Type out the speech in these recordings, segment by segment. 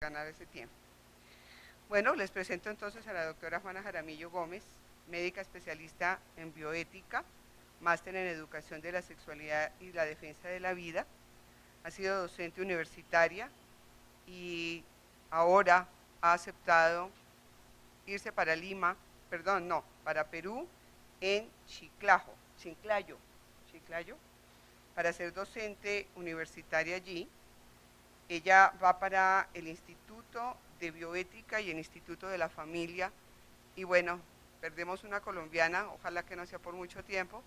ganar ese tiempo. Bueno, les presento entonces a la doctora Juana Jaramillo Gómez, médica especialista en bioética, máster en educación de la sexualidad y la defensa de la vida. Ha sido docente universitaria y ahora ha aceptado irse para para Perú en Chiclayo, para ser docente universitaria allí. Ella va para el Instituto de Bioética y el Instituto de la Familia. Y bueno, perdemos una colombiana, ojalá que no sea por mucho tiempo,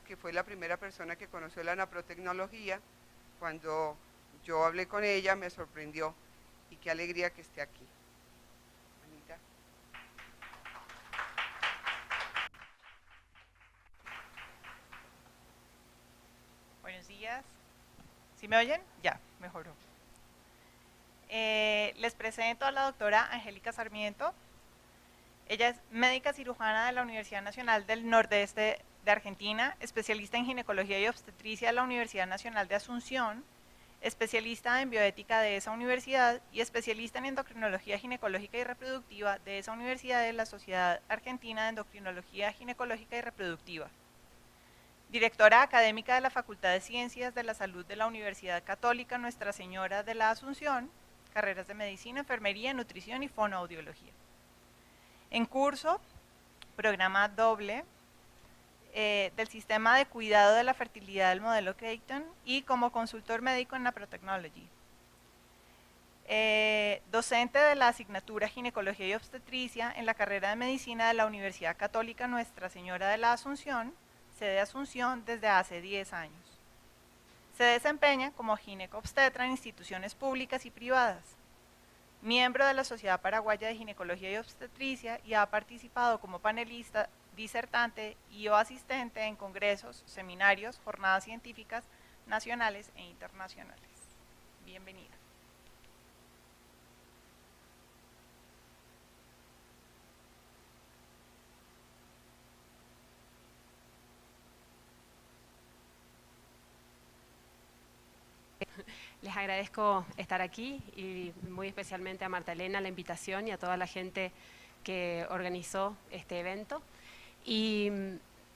que fue la primera persona que conoció la naprotecnología. Cuando yo hablé con ella me sorprendió y qué alegría que esté aquí. Anita. Buenos días. ¿Sí me oyen? Ya, mejoró. Les presento a la doctora Angélica Sarmiento. Ella es médica cirujana de la Universidad Nacional del Nordeste de Argentina, especialista en ginecología y obstetricia de la Universidad Nacional de Asunción, especialista en bioética de esa universidad y especialista en endocrinología ginecológica y reproductiva de esa universidad de la Sociedad Argentina de Endocrinología Ginecológica y Reproductiva. Directora académica de la Facultad de Ciencias de la Salud de la Universidad Católica Nuestra Señora de la Asunción, carreras de Medicina, Enfermería, Nutrición y Fonoaudiología. En curso, programa doble del Sistema de Cuidado de la Fertilidad del modelo Creighton y como consultor médico en Naprotechnology. Docente de la asignatura Ginecología y Obstetricia en la carrera de Medicina de la Universidad Católica Nuestra Señora de la Asunción, sede Asunción desde hace 10 años. Se desempeña como ginecobstetra en instituciones públicas y privadas. Miembro de la Sociedad Paraguaya de Ginecología y Obstetricia y ha participado como panelista, disertante y o asistente en congresos, seminarios, jornadas científicas nacionales e internacionales. Bienvenida. Les agradezco estar aquí y muy especialmente a Marta Elena la invitación y a toda la gente que organizó este evento. Y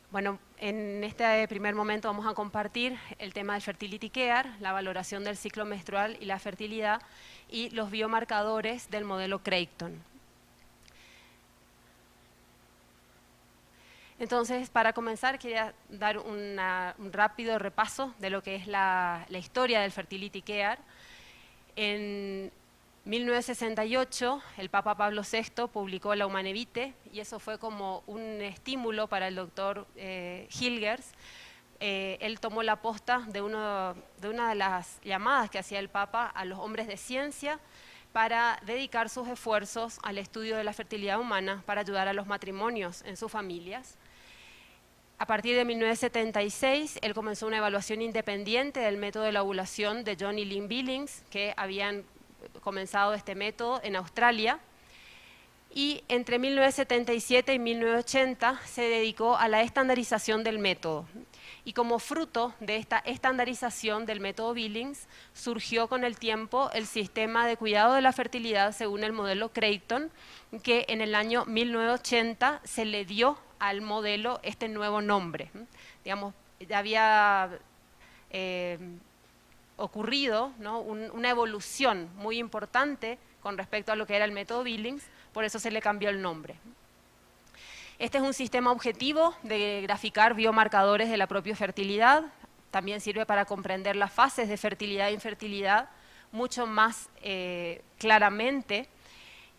bueno, en este primer momento vamos a compartir el tema del Fertility Care, la valoración del ciclo menstrual y la fertilidad y los biomarcadores del modelo Creighton. Entonces, para comenzar, quería dar un rápido repaso de lo que es la historia del Fertility Care. En 1968, el Papa Pablo VI publicó la Humane Vitae y eso fue como un estímulo para el doctor Hilgers. Él tomó la posta de una de las llamadas que hacía el Papa a los hombres de ciencia para dedicar sus esfuerzos al estudio de la fertilidad humana para ayudar a los matrimonios en sus familias. A partir de 1976, él comenzó una evaluación independiente del método de la ovulación de John y Lynn Billings, que habían comenzado este método en Australia. Y entre 1977 y 1980 se dedicó a la estandarización del método. Y como fruto de esta estandarización del método Billings, surgió con el tiempo el sistema de cuidado de la fertilidad según el modelo Creighton, que en el año 1980 se le dio al modelo este nuevo nombre. Digamos, ya había ocurrido, ¿no?, una evolución muy importante con respecto a lo que era el método Billings, por eso se le cambió el nombre. Este es un sistema objetivo de graficar biomarcadores de la propia fertilidad, también sirve para comprender las fases de fertilidad e infertilidad mucho más claramente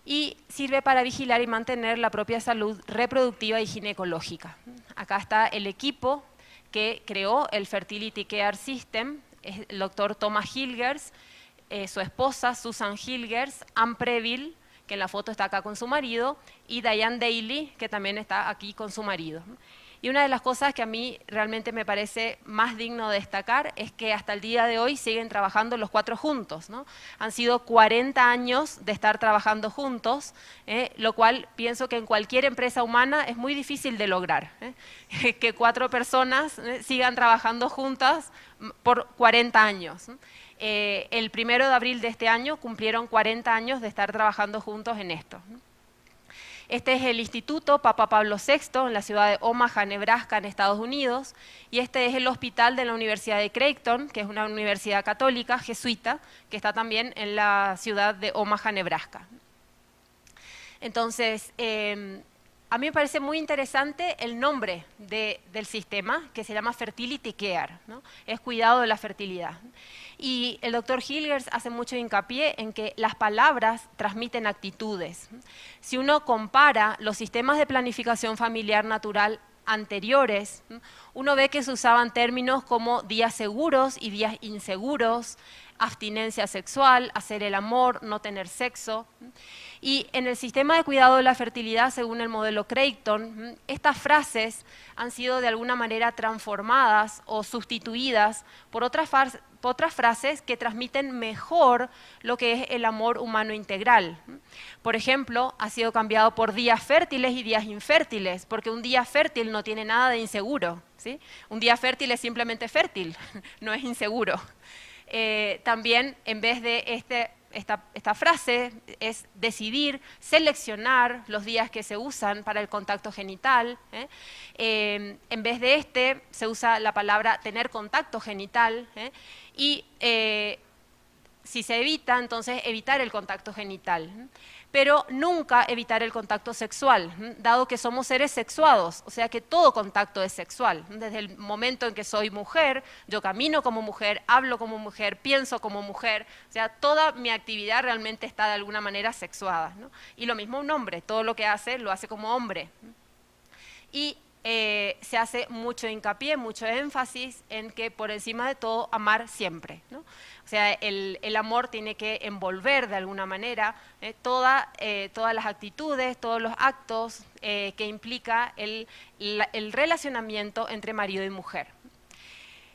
y sirve para vigilar y mantener la propia salud reproductiva y ginecológica. Acá está el equipo que creó el Fertility Care System, es el doctor Thomas Hilgers, su esposa Susan Hilgers, Ann Preville, que en la foto está acá con su marido, y Diane Daly, que también está aquí con su marido. Y una de las cosas que a mí realmente me parece más digno de destacar es que hasta el día de hoy siguen trabajando los cuatro juntos, ¿no? Han sido 40 años de estar trabajando juntos, lo cual pienso que en cualquier empresa humana es muy difícil de lograr, que cuatro personas sigan trabajando juntas por 40 años. El 1 de abril de este año cumplieron 40 años de estar trabajando juntos en esto. Este es el Instituto Papa Pablo VI en la ciudad de Omaha, Nebraska, en Estados Unidos, y este es el hospital de la Universidad de Creighton, que es una universidad católica jesuita, que está también en la ciudad de Omaha, Nebraska. Entonces, a mí me parece muy interesante el nombre del sistema, que se llama Fertility Care, ¿no? Es cuidado de la fertilidad. Y el doctor Hilgers hace mucho hincapié en que las palabras transmiten actitudes. Si uno compara los sistemas de planificación familiar natural anteriores, uno ve que se usaban términos como días seguros y días inseguros, abstinencia sexual, hacer el amor, no tener sexo. Y en el sistema de cuidado de la fertilidad, según el modelo Creighton, estas frases han sido de alguna manera transformadas o sustituidas por otras frases que transmiten mejor lo que es el amor humano integral. Por ejemplo, ha sido cambiado por días fértiles y días infértiles, porque un día fértil no tiene nada de inseguro, ¿sí? Un día fértil es simplemente fértil, no es inseguro. También, en vez de esta frase, es decidir, seleccionar los días que se usan para el contacto genital. En vez de se usa la palabra tener contacto genital, y si se evita, entonces evitar el contacto genital. Pero nunca evitar el contacto sexual, dado que somos seres sexuados, o sea que todo contacto es sexual. Desde el momento en que soy mujer, yo camino como mujer, hablo como mujer, pienso como mujer, o sea, toda mi actividad realmente está de alguna manera sexuada, ¿no? Y lo mismo un hombre, todo lo que hace, lo hace como hombre. Y se hace mucho hincapié, mucho énfasis en que por encima de todo, amar siempre, ¿no? O sea, el amor tiene que envolver de alguna manera todas las actitudes, todos los actos que implica el relacionamiento entre marido y mujer.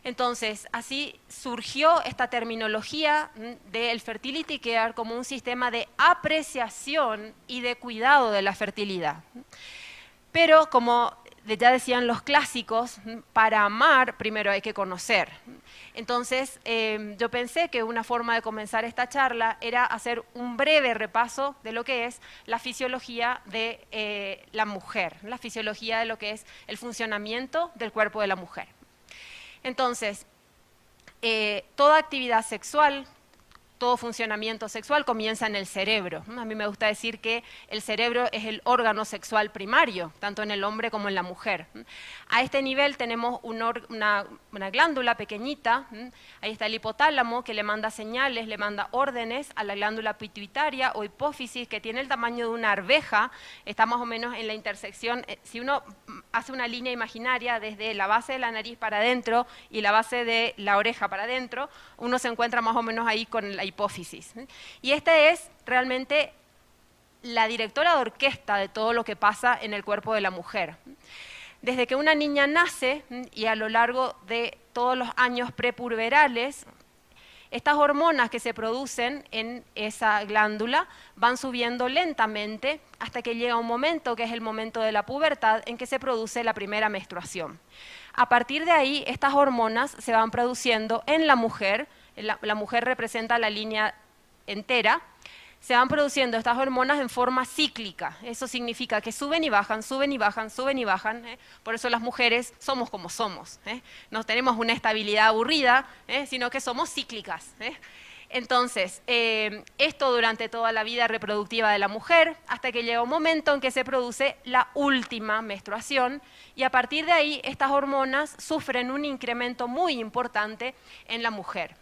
Entonces, así surgió esta terminología del Fertility Care como un sistema de apreciación y de cuidado de la fertilidad. Pero, como ya decían los clásicos, para amar primero hay que conocer. Entonces, yo pensé que una forma de comenzar esta charla era hacer un breve repaso de lo que es la fisiología de la mujer, la fisiología de lo que es el funcionamiento del cuerpo de la mujer. Entonces, toda actividad sexual, todo funcionamiento sexual comienza en el cerebro. A mí me gusta decir que el cerebro es el órgano sexual primario, tanto en el hombre como en la mujer. A este nivel tenemos una glándula pequeñita, ahí está el hipotálamo, que le manda señales, le manda órdenes a la glándula pituitaria o hipófisis, que tiene el tamaño de una arveja, está más o menos en la intersección. Si uno hace una línea imaginaria desde la base de la nariz para adentro y la base de la oreja para adentro, uno se encuentra más o menos ahí con la hipófisis. Y esta es realmente la directora de orquesta de todo lo que pasa en el cuerpo de la mujer. Desde que una niña nace y a lo largo de todos los años prepuberales, estas hormonas que se producen en esa glándula van subiendo lentamente hasta que llega un momento, que es el momento de la pubertad, en que se produce la primera menstruación. A partir de ahí, estas hormonas se van produciendo en la mujer. La mujer representa la línea entera. Se van produciendo estas hormonas en forma cíclica. Eso significa que suben y bajan, suben y bajan, suben y bajan. Por eso las mujeres somos como somos. No tenemos una estabilidad aburrida, sino que somos cíclicas. Entonces, esto durante toda la vida reproductiva de la mujer, hasta que llega un momento en que se produce la última menstruación, y a partir de ahí estas hormonas sufren un incremento muy importante en la mujer.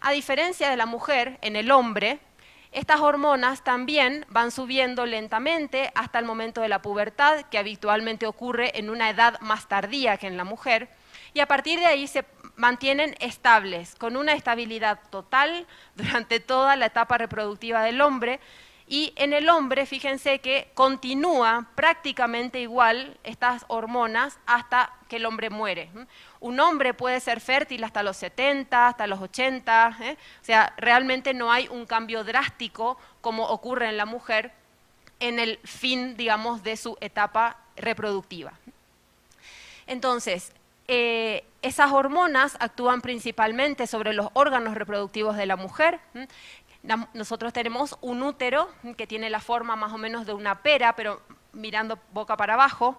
A diferencia de la mujer, en el hombre, estas hormonas también van subiendo lentamente hasta el momento de la pubertad, que habitualmente ocurre en una edad más tardía que en la mujer, y a partir de ahí se mantienen estables, con una estabilidad total durante toda la etapa reproductiva del hombre. Y en el hombre, fíjense que continúa prácticamente igual estas hormonas hasta que el hombre muere. Un hombre puede ser fértil hasta los 70, hasta los 80, o sea, realmente no hay un cambio drástico como ocurre en la mujer en el fin, digamos, de su etapa reproductiva. Entonces, Esas hormonas actúan principalmente sobre los órganos reproductivos de la mujer. Nosotros tenemos un útero que tiene la forma más o menos de una pera, pero mirando boca para abajo.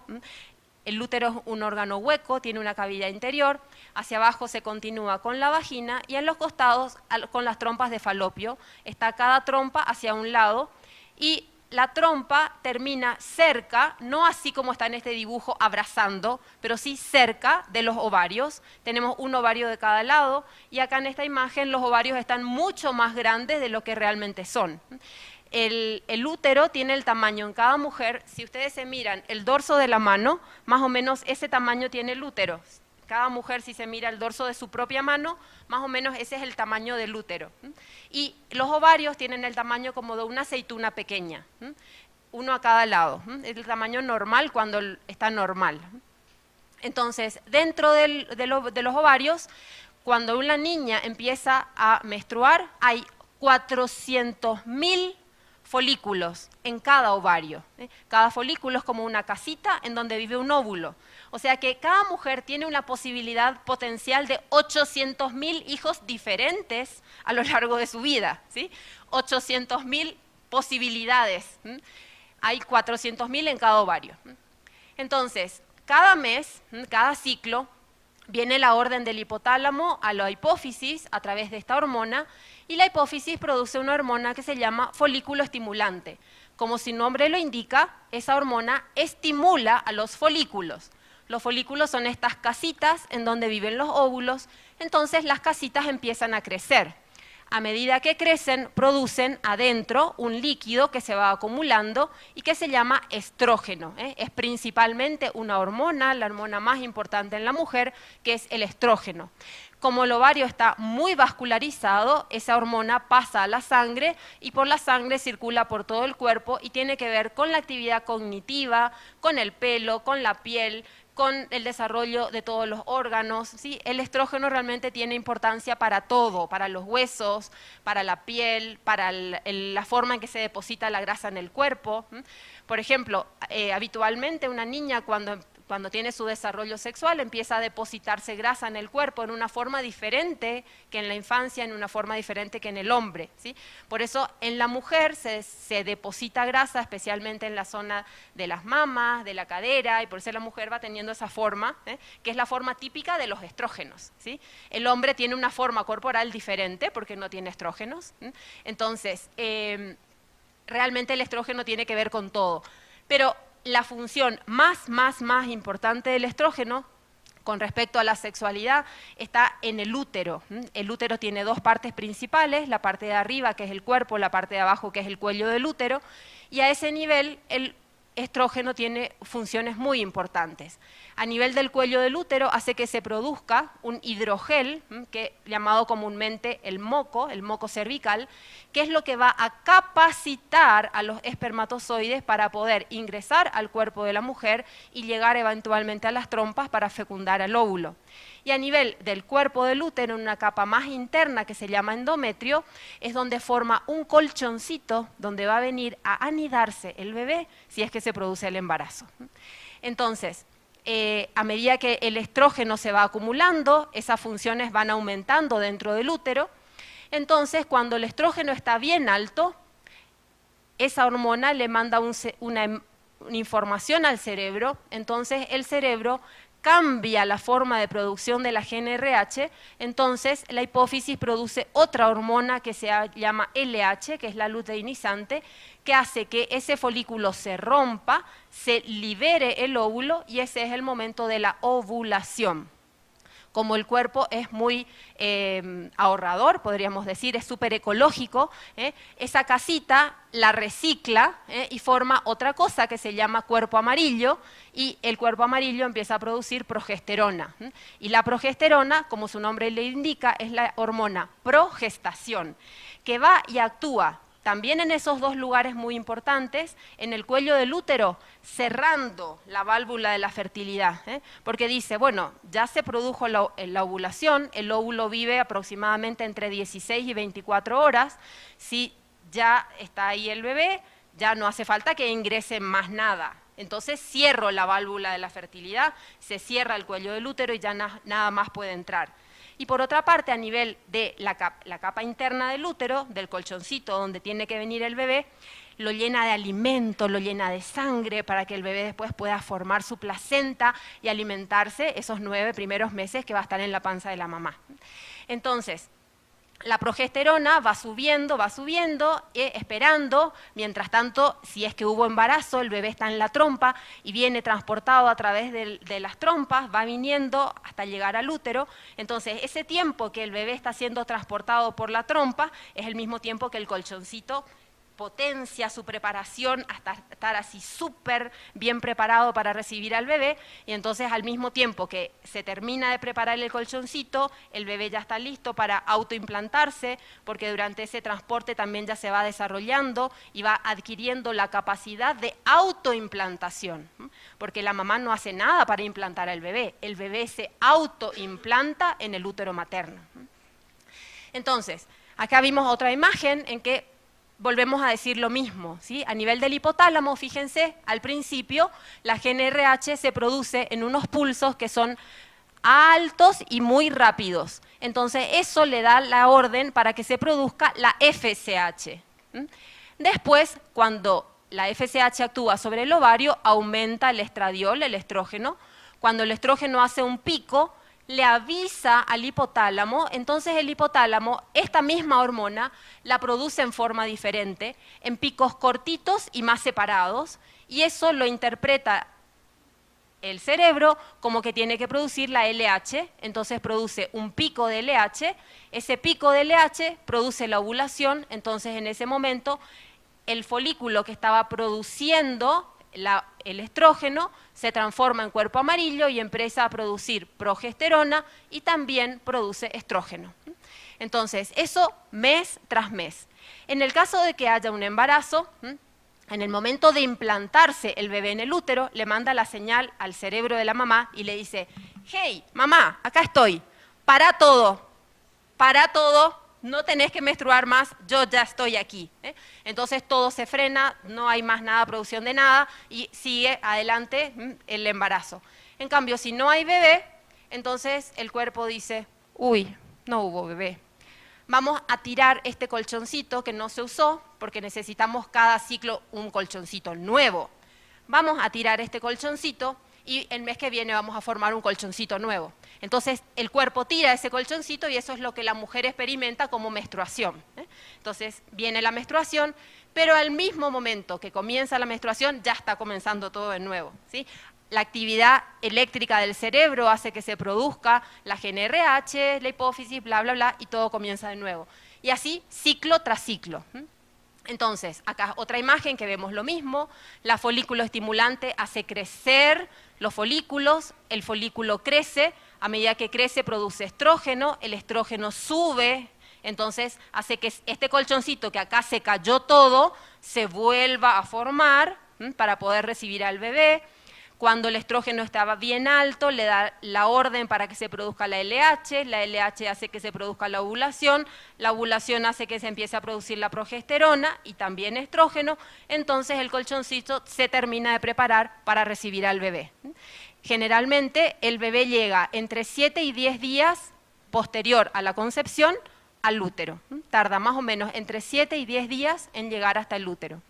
El útero es un órgano hueco, tiene una cavidad interior, hacia abajo se continúa con la vagina y en los costados con las trompas de falopio. Está cada trompa hacia un lado y la trompa termina cerca, no así como está en este dibujo abrazando, pero sí cerca de los ovarios. Tenemos un ovario de cada lado y acá en esta imagen los ovarios están mucho más grandes de lo que realmente son. El útero tiene el tamaño en cada mujer, si ustedes se miran el dorso de la mano, más o menos ese tamaño tiene el útero. Cada mujer, si se mira el dorso de su propia mano, más o menos ese es el tamaño del útero. Y los ovarios tienen el tamaño como de una aceituna pequeña, uno a cada lado. Es el tamaño normal cuando está normal. Entonces, dentro de los ovarios, cuando una niña empieza a menstruar, hay 400.000 folículos en cada ovario. Cada folículo es como una casita en donde vive un óvulo. O sea que cada mujer tiene una posibilidad potencial de 800.000 hijos diferentes a lo largo de su vida, ¿sí? 800.000 posibilidades. Hay 400.000 en cada ovario. Entonces, cada mes, cada ciclo, viene la orden del hipotálamo a la hipófisis a través de esta hormona y la hipófisis produce una hormona que se llama folículo estimulante. Como su nombre lo indica, esa hormona estimula a los folículos. Los folículos son estas casitas en donde viven los óvulos, entonces las casitas empiezan a crecer. A medida que crecen, producen adentro un líquido que se va acumulando y que se llama estrógeno. Es principalmente una hormona, la hormona más importante en la mujer, que es el estrógeno. Como el ovario está muy vascularizado, esa hormona pasa a la sangre y por la sangre circula por todo el cuerpo y tiene que ver con la actividad cognitiva, con el pelo, con la piel, con el desarrollo de todos los órganos, ¿sí? El estrógeno realmente tiene importancia para todo, para los huesos, para la piel, para la forma en que se deposita la grasa en el cuerpo. Por ejemplo, habitualmente una niña cuando tiene su desarrollo sexual empieza a depositarse grasa en el cuerpo en una forma diferente que en la infancia, en una forma diferente que en el hombre, ¿sí? Por eso en la mujer se deposita grasa, especialmente en la zona de las mamas, de la cadera, y por eso la mujer va teniendo esa forma, que es la forma típica de los estrógenos, ¿sí? El hombre tiene una forma corporal diferente porque no tiene estrógenos. Entonces, realmente el estrógeno tiene que ver con todo. Pero la función más importante del estrógeno con respecto a la sexualidad está en el útero. El útero tiene dos partes principales, la parte de arriba que es el cuerpo, la parte de abajo que es el cuello del útero, y a ese nivel el estrógeno tiene funciones muy importantes. A nivel del cuello del útero hace que se produzca un hidrogel, que llamado comúnmente el moco cervical, que es lo que va a capacitar a los espermatozoides para poder ingresar al cuerpo de la mujer y llegar eventualmente a las trompas para fecundar al óvulo. Y a nivel del cuerpo del útero, en una capa más interna que se llama endometrio, es donde forma un colchoncito donde va a venir a anidarse el bebé si es que se produce el embarazo. Entonces, a medida que el estrógeno se va acumulando, esas funciones van aumentando dentro del útero. Entonces, cuando el estrógeno está bien alto, esa hormona le manda una información al cerebro, entonces el cerebro cambia la forma de producción de la GnRH, entonces la hipófisis produce otra hormona que se llama LH, que es la luteinizante, que hace que ese folículo se rompa, se libere el óvulo y ese es el momento de la ovulación. Como el cuerpo es muy ahorrador, podríamos decir, es súper ecológico, esa casita la recicla y forma otra cosa que se llama cuerpo amarillo, y el cuerpo amarillo empieza a producir progesterona. Y la progesterona, como su nombre le indica, es la hormona progestación, que va y actúa también en esos dos lugares muy importantes, en el cuello del útero, cerrando la válvula de la fertilidad, porque dice, bueno, ya se produjo la ovulación, el óvulo vive aproximadamente entre 16 y 24 horas, si ya está ahí el bebé, ya no hace falta que ingrese más nada, entonces cierro la válvula de la fertilidad, se cierra el cuello del útero y ya nada más puede entrar. Y por otra parte, a nivel de la capa interna del útero, del colchoncito donde tiene que venir el bebé, lo llena de alimento, lo llena de sangre para que el bebé después pueda formar su placenta y alimentarse esos 9 primeros meses que va a estar en la panza de la mamá. Entonces, la progesterona va subiendo, esperando, mientras tanto, si es que hubo embarazo, el bebé está en la trompa y viene transportado a través de las trompas, va viniendo hasta llegar al útero. Entonces, ese tiempo que el bebé está siendo transportado por la trompa es el mismo tiempo que el colchoncito potencia su preparación hasta estar así súper bien preparado para recibir al bebé, y entonces al mismo tiempo que se termina de preparar el colchoncito, el bebé ya está listo para autoimplantarse, porque durante ese transporte también ya se va desarrollando y va adquiriendo la capacidad de autoimplantación, porque la mamá no hace nada para implantar al bebé, el bebé se autoimplanta en el útero materno. Entonces, acá vimos otra imagen en que volvemos a decir lo mismo, ¿sí? A nivel del hipotálamo, fíjense, al principio la GnRH se produce en unos pulsos que son altos y muy rápidos. Entonces eso le da la orden para que se produzca la FSH. Después, cuando la FSH actúa sobre el ovario, aumenta el estradiol, el estrógeno. Cuando el estrógeno hace un pico, le avisa al hipotálamo, entonces el hipotálamo, esta misma hormona, la produce en forma diferente, en picos cortitos y más separados, y eso lo interpreta el cerebro como que tiene que producir la LH, entonces produce un pico de LH, ese pico de LH produce la ovulación, entonces en ese momento el folículo que estaba produciendo el estrógeno se transforma en cuerpo amarillo y empieza a producir progesterona y también produce estrógeno. Entonces, eso mes tras mes. En el caso de que haya un embarazo, en el momento de implantarse el bebé en el útero, le manda la señal al cerebro de la mamá y le dice: hey, mamá, acá estoy, para todo, no tenés que menstruar más, yo ya estoy aquí. Entonces todo se frena, no hay más nada, producción de nada, y sigue adelante el embarazo. En cambio, si no hay bebé, entonces el cuerpo dice: uy, no hubo bebé. Vamos a tirar este colchoncito que no se usó, porque necesitamos cada ciclo un colchoncito nuevo. Vamos a tirar este colchoncito y el mes que viene vamos a formar un colchoncito nuevo. Entonces el cuerpo tira ese colchoncito y eso es lo que la mujer experimenta como menstruación. Entonces viene la menstruación, pero al mismo momento que comienza la menstruación ya está comenzando todo de nuevo, ¿sí? La actividad eléctrica del cerebro hace que se produzca la GnRH, la hipófisis, bla, bla, bla, y todo comienza de nuevo. Y así, ciclo tras ciclo. Entonces, acá otra imagen que vemos lo mismo, la folículo estimulante hace crecer los folículos, el folículo crece, a medida que crece produce estrógeno, el estrógeno sube, entonces hace que este colchoncito que acá se cayó todo, se vuelva a formar para poder recibir al bebé. Cuando el estrógeno estaba bien alto, le da la orden para que se produzca la LH hace que se produzca la ovulación hace que se empiece a producir la progesterona y también estrógeno, entonces el colchoncito se termina de preparar para recibir al bebé. Generalmente el bebé llega entre 7 y 10 días posterior a la concepción al útero. Tarda más o menos entre 7 y 10 días en llegar hasta el útero.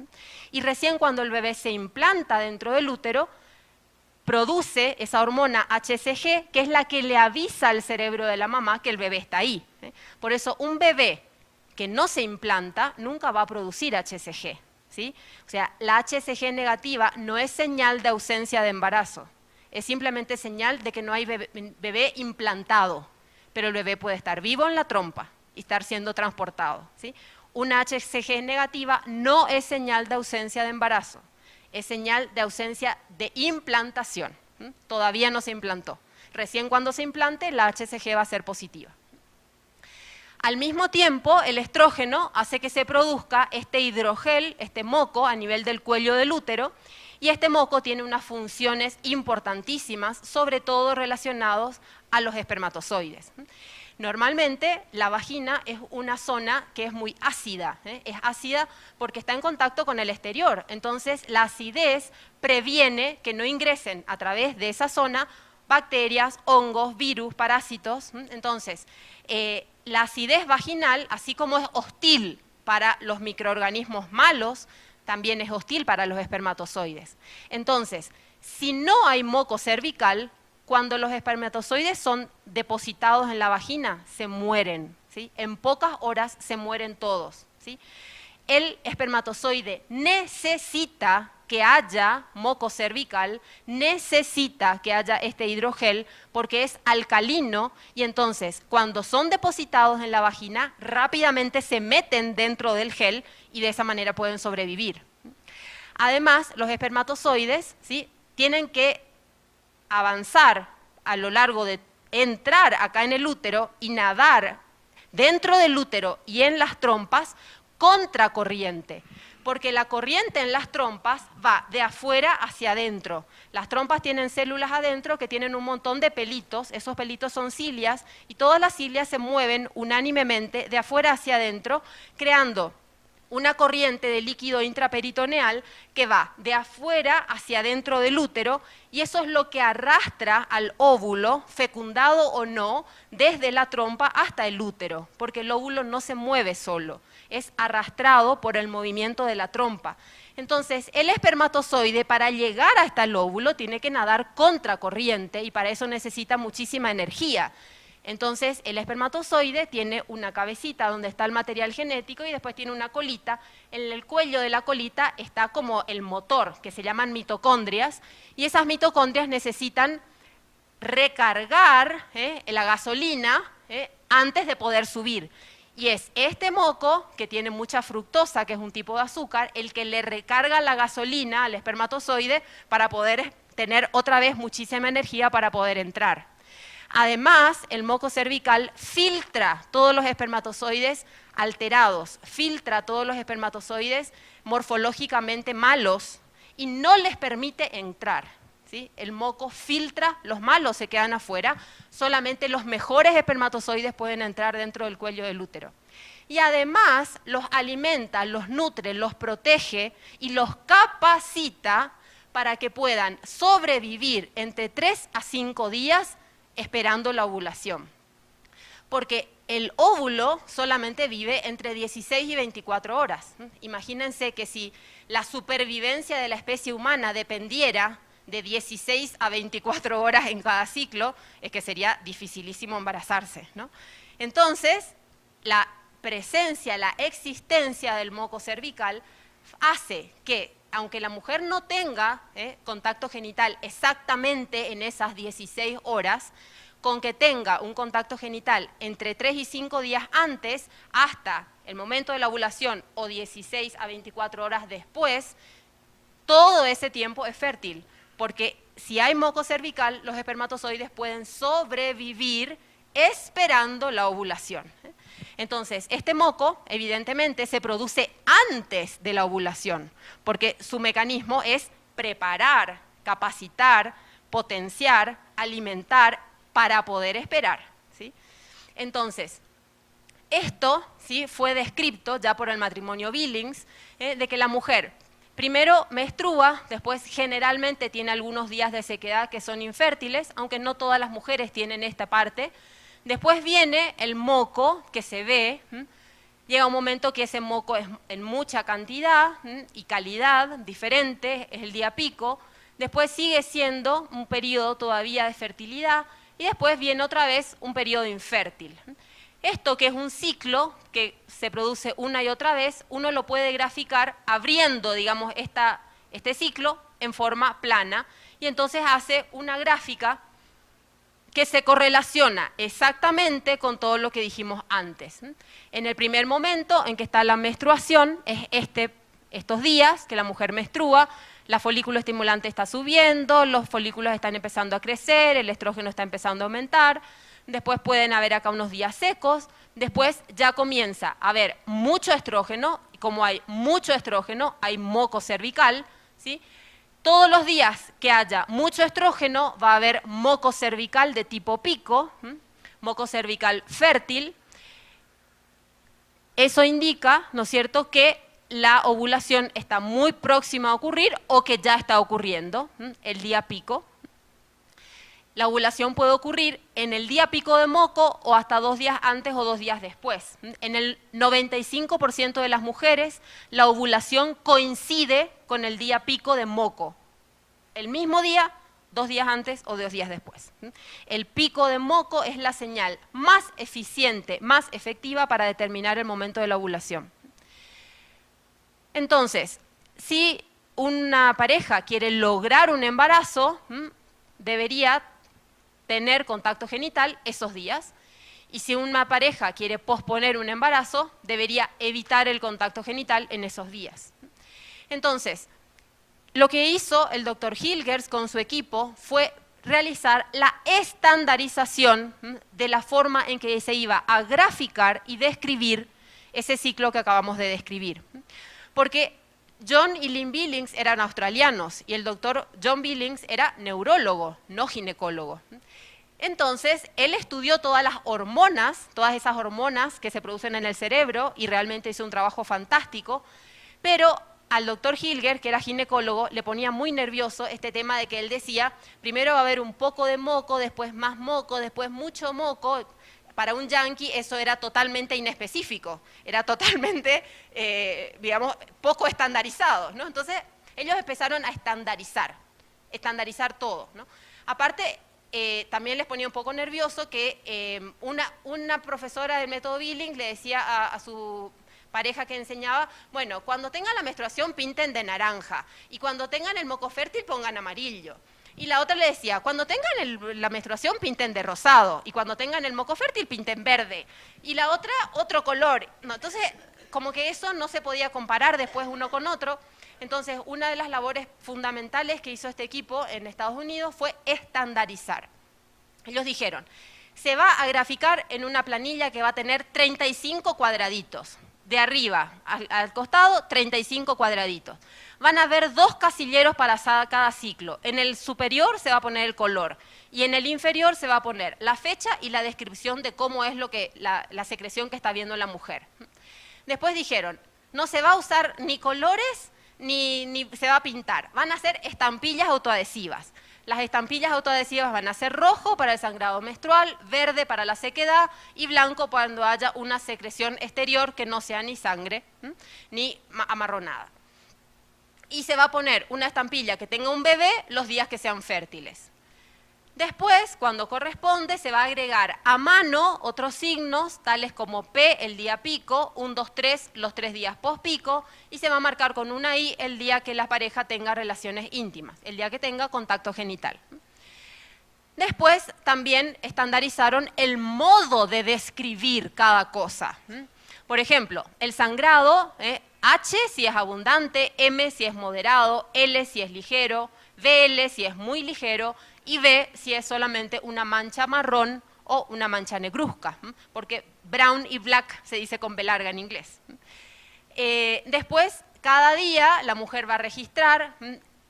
Y recién cuando el bebé se implanta dentro del útero, produce esa hormona HCG, que es la que le avisa al cerebro de la mamá que el bebé está ahí. Por eso un bebé que no se implanta nunca va a producir HCG, ¿sí? O sea, la HCG negativa no es señal de ausencia de embarazo, es simplemente señal de que no hay bebé implantado, pero el bebé puede estar vivo en la trompa y estar siendo transportado, ¿sí? Una HCG negativa no es señal de ausencia de embarazo, es señal de ausencia de implantación. Todavía no se implantó. Recién cuando se implante, la HCG va a ser positiva. Al mismo tiempo, el estrógeno hace que se produzca este hidrogel, este moco a nivel del cuello del útero, y este moco tiene unas funciones importantísimas, sobre todo relacionados a los espermatozoides. Normalmente la vagina es una zona que es muy ácida, es ácida porque está en contacto con el exterior, entonces la acidez previene que no ingresen a través de esa zona bacterias, hongos, virus, parásitos. Entonces, la acidez vaginal, así como es hostil para los microorganismos malos, también es hostil para los espermatozoides. Entonces, si no hay moco cervical, cuando los espermatozoides son depositados en la vagina, se mueren, ¿sí? En pocas horas se mueren todos, ¿sí? El espermatozoide necesita que haya moco cervical, necesita que haya este hidrogel porque es alcalino y entonces cuando son depositados en la vagina rápidamente se meten dentro del gel y de esa manera pueden sobrevivir. Además, los espermatozoides, ¿sí?, tienen que avanzar a lo largo de entrar acá en el útero y nadar dentro del útero y en las trompas contracorriente, porque la corriente en las trompas va de afuera hacia adentro. Las trompas tienen células adentro que tienen un montón de pelitos, esos pelitos son cilias, y todas las cilias se mueven unánimemente de afuera hacia adentro, creando una corriente de líquido intraperitoneal que va de afuera hacia adentro del útero, y eso es lo que arrastra al óvulo, fecundado o no, desde la trompa hasta el útero, porque el óvulo no se mueve solo, es arrastrado por el movimiento de la trompa. Entonces, el espermatozoide para llegar hasta el óvulo tiene que nadar contracorriente y para eso necesita muchísima energía. Entonces, el espermatozoide tiene una cabecita donde está el material genético y después tiene una colita. En el cuello de la colita está como el motor, que se llaman mitocondrias, y esas mitocondrias necesitan recargar la gasolina antes de poder subir. Y es este moco, que tiene mucha fructosa, que es un tipo de azúcar, el que le recarga la gasolina al espermatozoide para poder tener otra vez muchísima energía para poder entrar. Además, el moco cervical filtra todos los espermatozoides alterados, filtra todos los espermatozoides morfológicamente malos y no les permite entrar, ¿sí? El moco filtra, los malos se quedan afuera, solamente los mejores espermatozoides pueden entrar dentro del cuello del útero. Y además los alimenta, los nutre, los protege y los capacita para que puedan sobrevivir entre 3 a 5 días esperando la ovulación, porque el óvulo solamente vive entre 16 y 24 horas. Imagínense que si la supervivencia de la especie humana dependiera de 16 a 24 horas en cada ciclo, es que sería dificilísimo embarazarse, ¿no? Entonces, la presencia, la existencia del moco cervical hace que, aunque la mujer no tenga contacto genital exactamente en esas 16 horas, con que tenga un contacto genital entre 3 y 5 días antes, hasta el momento de la ovulación o 16 a 24 horas después, todo ese tiempo es fértil, porque si hay moco cervical, los espermatozoides pueden sobrevivir esperando la ovulación. Entonces, este moco, evidentemente, se produce antes de la ovulación, porque su mecanismo es preparar, capacitar, potenciar, alimentar para poder esperar, ¿sí? Entonces, esto, ¿sí?, fue descrito ya por el matrimonio Billings, de que la mujer primero menstrua, después generalmente tiene algunos días de sequedad que son infértiles, aunque no todas las mujeres tienen esta parte. Después viene el moco que se ve, llega un momento que ese moco es en mucha cantidad y calidad diferente, es el día pico, después sigue siendo un periodo todavía de fertilidad y después viene otra vez un periodo infértil. Esto, que es un ciclo que se produce una y otra vez, uno lo puede graficar abriendo, digamos, este ciclo en forma plana y entonces hace una gráfica que se correlaciona exactamente con todo lo que dijimos antes. En el primer momento en que está la menstruación, es estos días que la mujer menstrua, la folículo estimulante está subiendo, los folículos están empezando a crecer, el estrógeno está empezando a aumentar, después pueden haber acá unos días secos, después ya comienza a haber mucho estrógeno, y como hay mucho estrógeno, hay moco cervical, ¿sí? Todos los días que haya mucho estrógeno va a haber moco cervical de tipo pico, moco cervical fértil, eso indica, ¿no es cierto?, que la ovulación está muy próxima a ocurrir o que ya está ocurriendo, el día pico. La ovulación puede ocurrir en el día pico de moco o hasta 2 días antes o 2 días después. En el 95% de las mujeres, la ovulación coincide con el día pico de moco. El mismo día, 2 días antes o 2 días después. El pico de moco es la señal más eficiente, más efectiva para determinar el momento de la ovulación. Entonces, si una pareja quiere lograr un embarazo, debería tener contacto genital esos días. Y si una pareja quiere posponer un embarazo, debería evitar el contacto genital en esos días. Entonces, lo que hizo el doctor Hilgers con su equipo fue realizar la estandarización de la forma en que se iba a graficar y describir ese ciclo que acabamos de describir. Porque John y Lynn Billings eran australianos y el doctor John Billings era neurólogo, no ginecólogo. Entonces, él estudió todas las hormonas, todas esas hormonas que se producen en el cerebro y realmente hizo un trabajo fantástico, pero al doctor Hilgers, que era ginecólogo, le ponía muy nervioso este tema de que él decía, primero va a haber un poco de moco, después más moco, después mucho moco. Para un yanqui eso era totalmente inespecífico, era totalmente, digamos, poco estandarizado, ¿no? Entonces, ellos empezaron a estandarizar todo, ¿no? Aparte, también les ponía un poco nervioso que una profesora del método Billings le decía a su pareja que enseñaba, bueno, cuando tengan la menstruación pinten de naranja y cuando tengan el moco fértil pongan amarillo. Y la otra le decía, cuando tengan la menstruación pinten de rosado y cuando tengan el moco fértil pinten verde. Y la otra, otro color. No, entonces, como que eso no se podía comparar después uno con otro. Entonces, una de las labores fundamentales que hizo este equipo en Estados Unidos fue estandarizar. Ellos dijeron, se va a graficar en una planilla que va a tener 35 cuadraditos. De arriba al costado, 35 cuadraditos. Van a haber 2 casilleros para cada ciclo. En el superior se va a poner el color y en el inferior se va a poner la fecha y la descripción de cómo es la secreción que está viendo la mujer. Después dijeron, no se va a usar ni colores ni se va a pintar. Van a ser estampillas autoadhesivas. Las estampillas autoadhesivas van a ser rojo para el sangrado menstrual, verde para la sequedad y blanco cuando haya una secreción exterior que no sea ni sangre ni amarronada. Y se va a poner una estampilla que tenga un bebé los días que sean fértiles. Después, cuando corresponde, se va a agregar a mano otros signos, tales como P, el día pico, 1, 2, 3, los 3 días post-pico, y se va a marcar con una I el día que la pareja tenga relaciones íntimas, el día que tenga contacto genital. Después, también estandarizaron el modo de describir cada cosa. Por ejemplo, el sangrado, H si es abundante, M si es moderado, L si es ligero, BL si es muy ligero, y B si es solamente una mancha marrón o una mancha negruzca, porque brown y black se dice con B larga en inglés. Después, cada día la mujer va a registrar,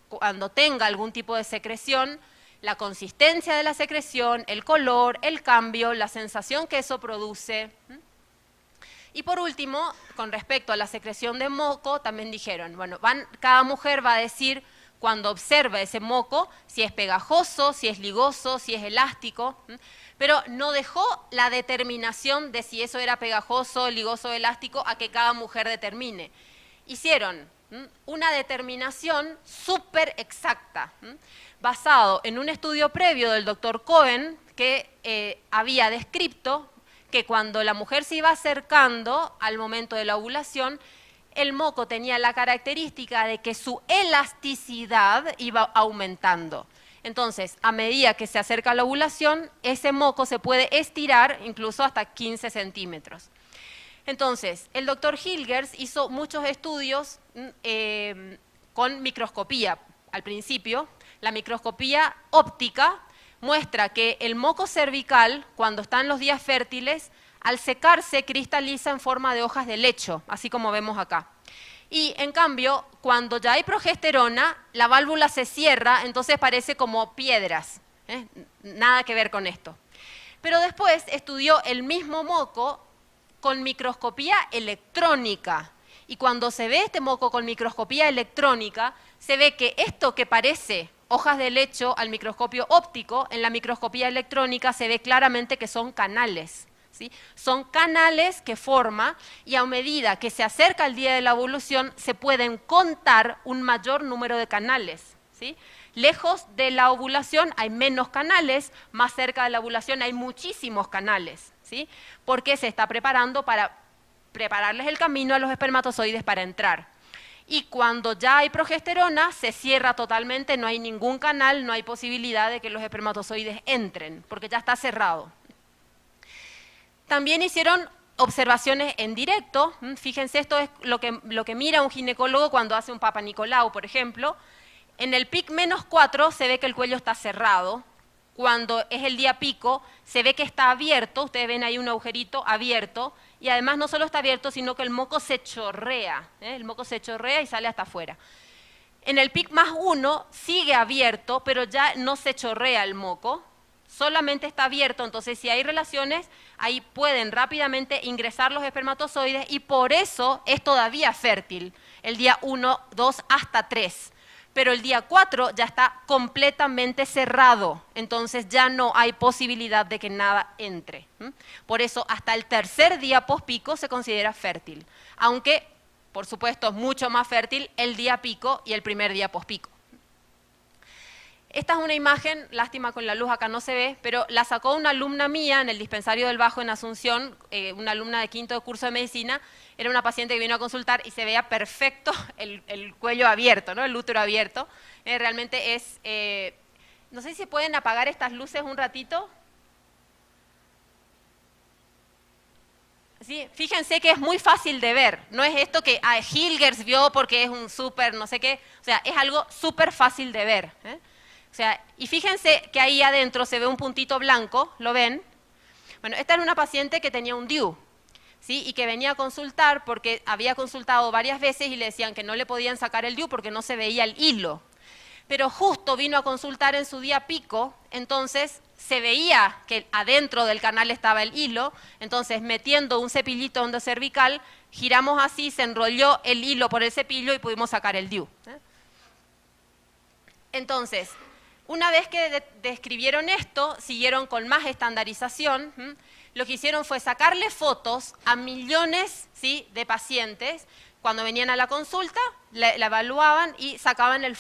cuando tenga algún tipo de secreción, la consistencia de la secreción, el color, el cambio, la sensación que eso produce. Y por último, con respecto a la secreción de moco, también dijeron, bueno, cada mujer va a decir, cuando observa ese moco, si es pegajoso, si es ligoso, si es elástico, pero no dejó la determinación de si eso era pegajoso, ligoso o elástico a que cada mujer determine. Hicieron una determinación súper exacta, basado en un estudio previo del doctor Cohen, que había descrito que cuando la mujer se iba acercando al momento de la ovulación, el moco tenía la característica de que su elasticidad iba aumentando. Entonces, a medida que se acerca la ovulación, ese moco se puede estirar incluso hasta 15 centímetros. Entonces, el doctor Hilgers hizo muchos estudios con microscopía. Al principio, la microscopía óptica muestra que el moco cervical, cuando está en los días fértiles, al secarse cristaliza en forma de hojas de lecho, así como vemos acá. Y en cambio, cuando ya hay progesterona, la válvula se cierra, entonces parece como piedras. Nada que ver con esto. Pero después estudió el mismo moco con microscopía electrónica. Y cuando se ve este moco con microscopía electrónica, se ve que esto que parece hojas de helecho al microscopio óptico, en la microscopía electrónica se ve claramente que son canales. ¿Sí? Son canales que forma y a medida que se acerca el día de la ovulación se pueden contar un mayor número de canales. ¿Sí? Lejos de la ovulación hay menos canales, más cerca de la ovulación hay muchísimos canales, ¿sí? Porque se está preparando para prepararles el camino a los espermatozoides para entrar. Y cuando ya hay progesterona, se cierra totalmente, no hay ningún canal, no hay posibilidad de que los espermatozoides entren, porque ya está cerrado. También hicieron observaciones en directo. Fíjense, esto es lo que mira un ginecólogo cuando hace un Papa Nicolau, por ejemplo. En el PIC -4 se ve que el cuello está cerrado. Cuando es el día pico, se ve que está abierto. Ustedes ven ahí un agujerito abierto. Y además no solo está abierto, sino que el moco se chorrea. El moco se chorrea y sale hasta afuera. En el PIC +1 sigue abierto, pero ya no se chorrea el moco. Solamente está abierto, entonces si hay relaciones, ahí pueden rápidamente ingresar los espermatozoides y por eso es todavía fértil, el día 1, 2, hasta 3. Pero el día 4 ya está completamente cerrado, entonces ya no hay posibilidad de que nada entre. Por eso hasta el tercer día pospico se considera fértil, aunque por supuesto es mucho más fértil el día pico y el primer día pospico. Esta es una imagen, lástima con la luz acá no se ve, pero la sacó una alumna mía en el dispensario del Bajo en Asunción, una alumna de quinto de curso de medicina. Era una paciente que vino a consultar y se veía perfecto el cuello abierto, ¿no? El útero abierto. Realmente es, no sé si pueden apagar estas luces un ratito. ¿Sí? Fíjense que es muy fácil de ver, no es esto que Hilgers vio porque es un súper no sé qué, o sea, es algo súper fácil de ver. O sea, y fíjense que ahí adentro se ve un puntito blanco, ¿lo ven? Bueno, esta era una paciente que tenía un DIU, ¿sí? Y que venía a consultar porque había consultado varias veces y le decían que no le podían sacar el DIU porque no se veía el hilo. Pero justo vino a consultar en su día pico, entonces se veía que adentro del canal estaba el hilo, entonces metiendo un cepillito endocervical, giramos así, se enrolló el hilo por el cepillo y pudimos sacar el DIU. Entonces, una vez que describieron esto, siguieron con más estandarización. Lo que hicieron fue sacarle fotos a millones, ¿sí?, de pacientes. Cuando venían a la consulta, la evaluaban y sacaban la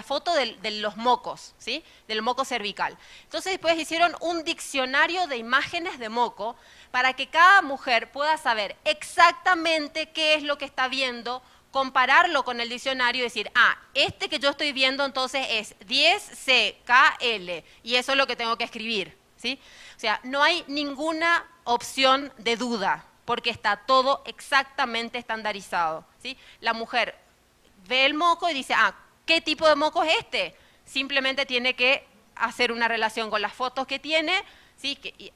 foto de los mocos, ¿sí?, del moco cervical. Entonces después hicieron un diccionario de imágenes de moco para que cada mujer pueda saber exactamente qué es lo que está viendo, compararlo con el diccionario y decir, este que yo estoy viendo entonces es 10CKL y eso es lo que tengo que escribir, ¿sí? O sea, no hay ninguna opción de duda porque está todo exactamente estandarizado, ¿sí? La mujer ve el moco y dice, ¿qué tipo de moco es este? Simplemente tiene que hacer una relación con las fotos que tiene, ¿sí? Y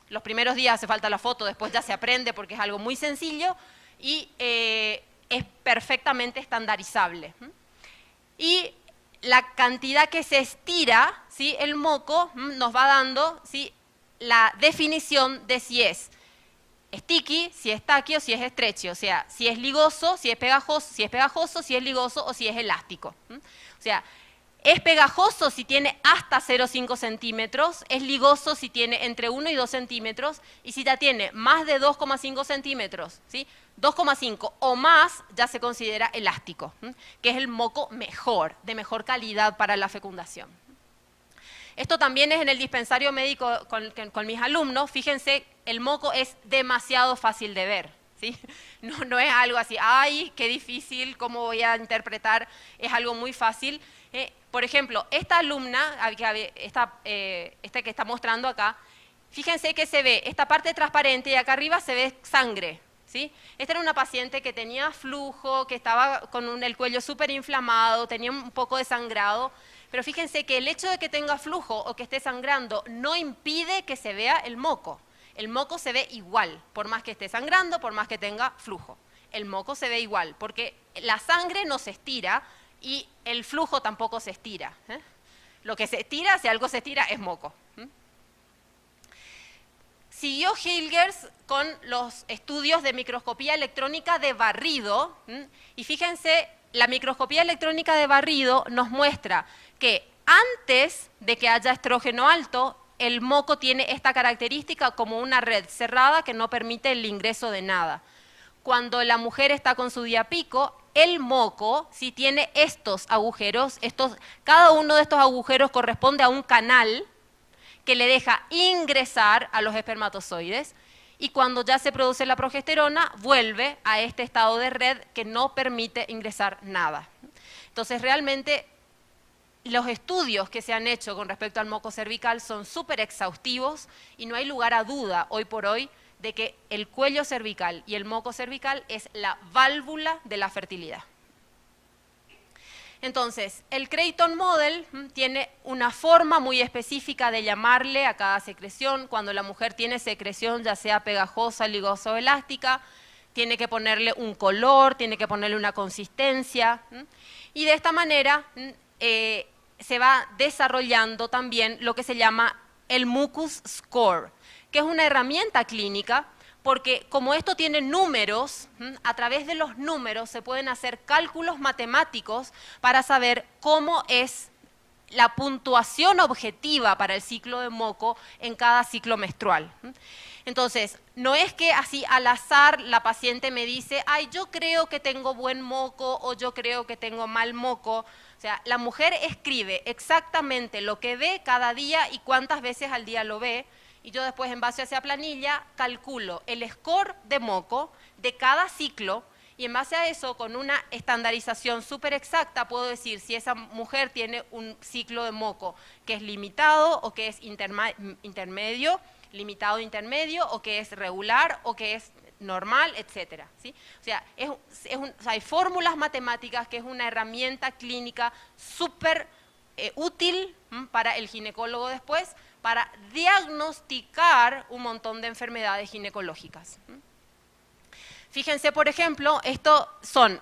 los primeros días hace falta la foto, después ya se aprende porque es algo muy sencillo y es perfectamente estandarizable. Y la cantidad que se estira, ¿sí?, el moco nos va dando, ¿sí?, la definición de si es sticky, si es tacky o si es estrecho, o sea, si es ligoso, si es pegajoso, si es ligoso o si es elástico. O sea, es pegajoso si tiene hasta 0,5 centímetros, es ligoso si tiene entre 1 y 2 centímetros, y si ya tiene más de 2,5 centímetros, ¿sí?, 2,5 o más ya se considera elástico, que es el moco mejor, de mejor calidad para la fecundación. Esto también es en el dispensario médico con mis alumnos. Fíjense, el moco es demasiado fácil de ver, ¿sí? No es algo así, ¡ay, qué difícil, cómo voy a interpretar! Es algo muy fácil. Por ejemplo, esta alumna, esta que está mostrando acá, fíjense que se ve esta parte transparente y acá arriba se ve sangre, ¿sí? Esta era una paciente que tenía flujo, que estaba con el cuello súper inflamado, tenía un poco de sangrado, pero fíjense que el hecho de que tenga flujo o que esté sangrando no impide que se vea el moco. El moco se ve igual, por más que esté sangrando, por más que tenga flujo. El moco se ve igual, porque la sangre no se estira y el flujo tampoco se estira. Lo que se estira, si algo se estira, es moco. Siguió Hilgers con los estudios de microscopía electrónica de barrido, y fíjense, la microscopía electrónica de barrido nos muestra que antes de que haya estrógeno alto, el moco tiene esta característica como una red cerrada que no permite el ingreso de nada. Cuando la mujer está con su día pico, el moco sí tiene estos agujeros, cada uno de estos agujeros corresponde a un canal que le deja ingresar a los espermatozoides, y cuando ya se produce la progesterona, vuelve a este estado de red que no permite ingresar nada. Entonces, realmente, los estudios que se han hecho con respecto al moco cervical son súper exhaustivos y no hay lugar a duda hoy por hoy de que el cuello cervical y el moco cervical es la válvula de la fertilidad. Entonces, el Creighton Model tiene una forma muy específica de llamarle a cada secreción. Cuando la mujer tiene secreción, ya sea pegajosa, ligosa o elástica, tiene que ponerle un color, tiene que ponerle una consistencia, y de esta manera se va desarrollando también lo que se llama el Mucus Score, que es una herramienta clínica, porque como esto tiene números, a través de los números se pueden hacer cálculos matemáticos para saber cómo es la puntuación objetiva para el ciclo de moco en cada ciclo menstrual. Entonces, no es que así al azar la paciente me dice, ay, yo creo que tengo buen moco o yo creo que tengo mal moco. O sea, la mujer escribe exactamente lo que ve cada día y cuántas veces al día lo ve, y yo después, en base a esa planilla, calculo el score de moco de cada ciclo, y en base a eso, con una estandarización súper exacta, puedo decir si esa mujer tiene un ciclo de moco que es limitado o que es intermedio, limitado intermedio, o que es regular o que es normal, etcétera, ¿sí? O sea, hay fórmulas matemáticas que es una herramienta clínica súper útil para el ginecólogo después, para diagnosticar un montón de enfermedades ginecológicas. Fíjense, por ejemplo, estos son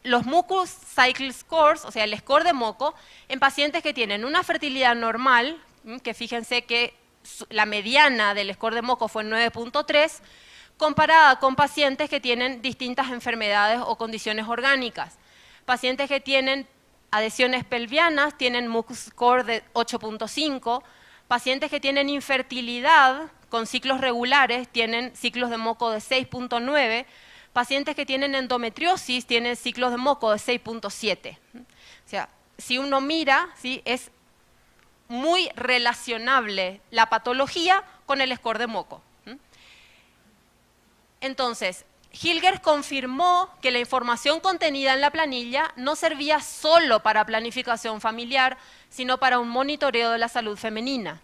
los Mucus Cycle Scores, o sea, el score de moco, en pacientes que tienen una fertilidad normal, que fíjense que la mediana del score de moco fue 9.3, comparada con pacientes que tienen distintas enfermedades o condiciones orgánicas. Pacientes que tienen adhesiones pelvianas tienen Mucus Score de 8.5, pacientes que tienen infertilidad con ciclos regulares tienen ciclos de moco de 6.9, pacientes que tienen endometriosis tienen ciclos de moco de 6.7. O sea, si uno mira, ¿sí?, es muy relacionable la patología con el score de moco. Entonces, Hilgers confirmó que la información contenida en la planilla no servía solo para planificación familiar, sino para un monitoreo de la salud femenina.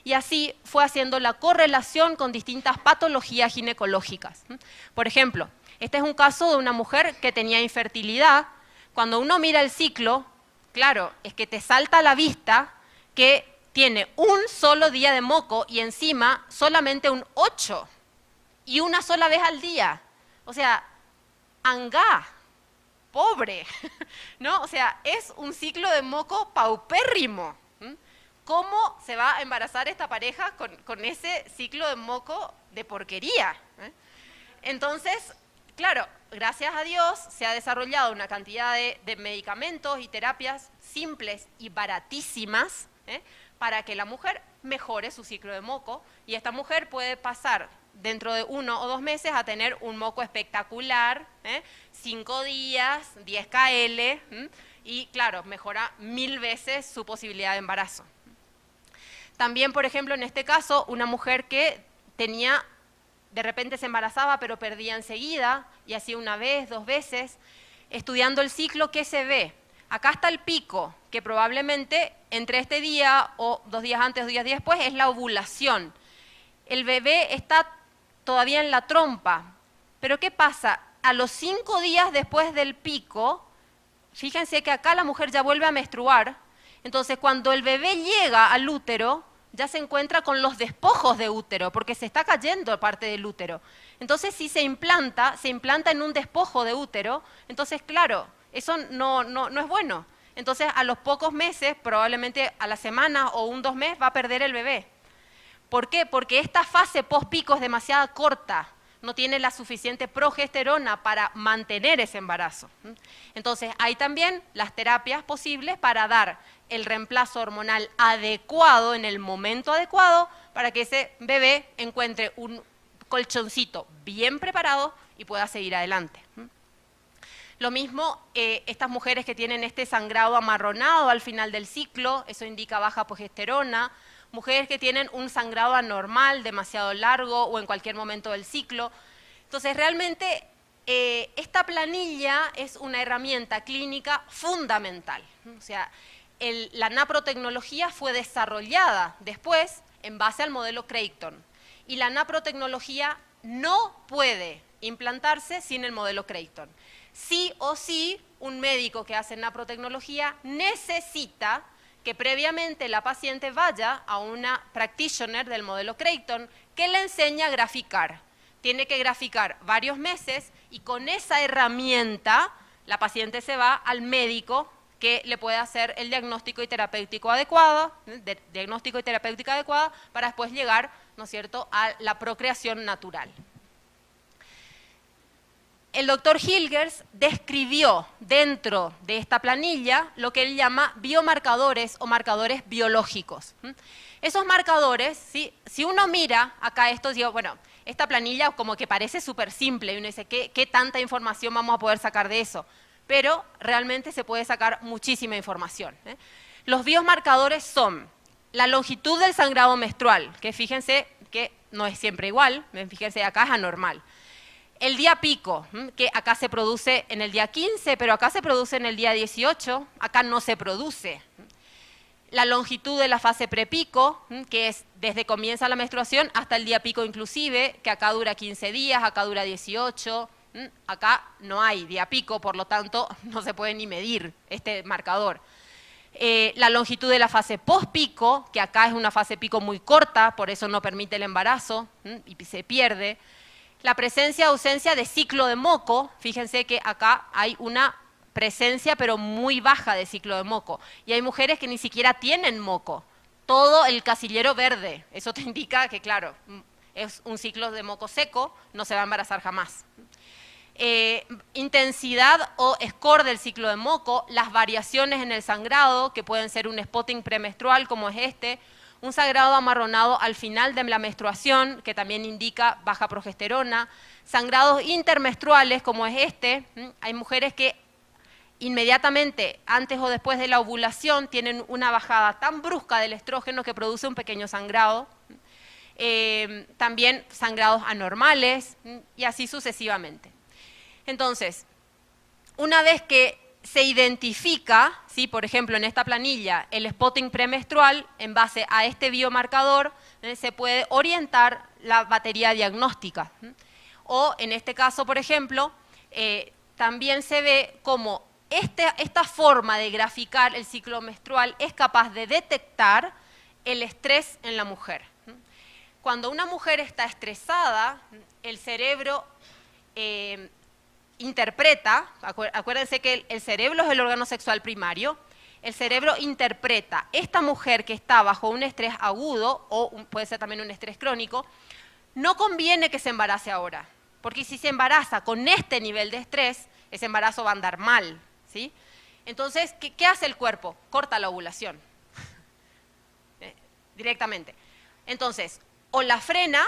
Y así fue haciendo la correlación con distintas patologías ginecológicas. Por ejemplo, este es un caso de una mujer que tenía infertilidad. Cuando uno mira el ciclo, claro, es que te salta a la vista que tiene un solo día de moco y encima solamente un 8 y una sola vez al día. O sea, angá, pobre, ¿no? O sea, es un ciclo de moco paupérrimo. ¿Cómo se va a embarazar esta pareja con ese ciclo de moco de porquería? Entonces, claro, gracias a Dios se ha desarrollado una cantidad de medicamentos y terapias simples y baratísimas, para que la mujer mejore su ciclo de moco, y esta mujer puede pasar dentro de 1 o 2 meses a tener un moco espectacular, 5 días, 10 kL, y claro, mejora 1000 veces su posibilidad de embarazo. También, por ejemplo, en este caso, una mujer que tenía, de repente se embarazaba, pero perdía enseguida, y así 1 vez, 2 veces, estudiando el ciclo, ¿qué se ve? Acá está el pico, que probablemente entre este día o 2 días antes o 2 días después es la ovulación. El bebé está todavía en la trompa, pero ¿qué pasa? A los 5 días después del pico, fíjense que acá la mujer ya vuelve a menstruar, entonces cuando el bebé llega al útero, ya se encuentra con los despojos de útero, porque se está cayendo parte del útero. Entonces si se implanta en un despojo de útero, entonces claro, eso no es bueno. Entonces a los pocos meses, probablemente a la semana o 1 o 2 meses, va a perder el bebé. ¿Por qué? Porque esta fase post-pico es demasiado corta, no tiene la suficiente progesterona para mantener ese embarazo. Entonces, hay también las terapias posibles para dar el reemplazo hormonal adecuado en el momento adecuado para que ese bebé encuentre un colchoncito bien preparado y pueda seguir adelante. Lo mismo, estas mujeres que tienen este sangrado amarronado al final del ciclo, eso indica baja progesterona. Mujeres que tienen un sangrado anormal, demasiado largo o en cualquier momento del ciclo. Entonces, realmente, esta planilla es una herramienta clínica fundamental. O sea, la naprotecnología fue desarrollada después en base al modelo Creighton. Y la naprotecnología no puede implantarse sin el modelo Creighton. Sí o sí, un médico que hace naprotecnología necesita que previamente la paciente vaya a una practitioner del modelo Creighton que le enseña a graficar. Tiene que graficar varios meses y con esa herramienta la paciente se va al médico que le puede hacer el diagnóstico y terapéutico adecuado, para después llegar, ¿no es cierto?, a la procreación natural. El doctor Hilgers describió dentro de esta planilla lo que él llama biomarcadores o marcadores biológicos. Esos marcadores, ¿sí? Si uno mira acá esto, digo, bueno, esta planilla como que parece súper simple y uno dice, ¿qué tanta información vamos a poder sacar de eso? Pero realmente se puede sacar muchísima información. Los biomarcadores son la longitud del sangrado menstrual, que fíjense que no es siempre igual, fíjense acá es anormal. El día pico, que acá se produce en el día 15, pero acá se produce en el día 18, acá no se produce. La longitud de la fase prepico, que es desde comienza la menstruación hasta el día pico inclusive, que acá dura 15 días, acá dura 18, acá no hay día pico, por lo tanto no se puede ni medir este marcador. La longitud de la fase post-pico, que acá es una fase pico muy corta, por eso no permite el embarazo y se pierde. La presencia o ausencia de ciclo de moco, fíjense que acá hay una presencia pero muy baja de ciclo de moco. Y hay mujeres que ni siquiera tienen moco, todo el casillero verde. Eso te indica que, claro, es un ciclo de moco seco, no se va a embarazar jamás. Intensidad o score del ciclo de moco, las variaciones en el sangrado, que pueden ser un spotting premenstrual como es este, un sangrado amarronado al final de la menstruación, que también indica baja progesterona, sangrados intermenstruales como es este, hay mujeres que inmediatamente antes o después de la ovulación tienen una bajada tan brusca del estrógeno que produce un pequeño sangrado, también sangrados anormales y así sucesivamente. Entonces, una vez que se identifica, ¿sí? Por ejemplo, en esta planilla, el spotting premenstrual, en base a este biomarcador, se puede orientar la batería diagnóstica. O en este caso, por ejemplo, también se ve como esta forma de graficar el ciclo menstrual es capaz de detectar el estrés en la mujer. Cuando una mujer está estresada, el cerebro interpreta, acuérdense que el cerebro es el órgano sexual primario, el cerebro interpreta, esta mujer que está bajo un estrés agudo, o puede ser también un estrés crónico, no conviene que se embarace ahora, porque si se embaraza con este nivel de estrés, ese embarazo va a andar mal, ¿sí? Entonces, ¿qué hace el cuerpo? Corta la ovulación, directamente. Entonces, o la frena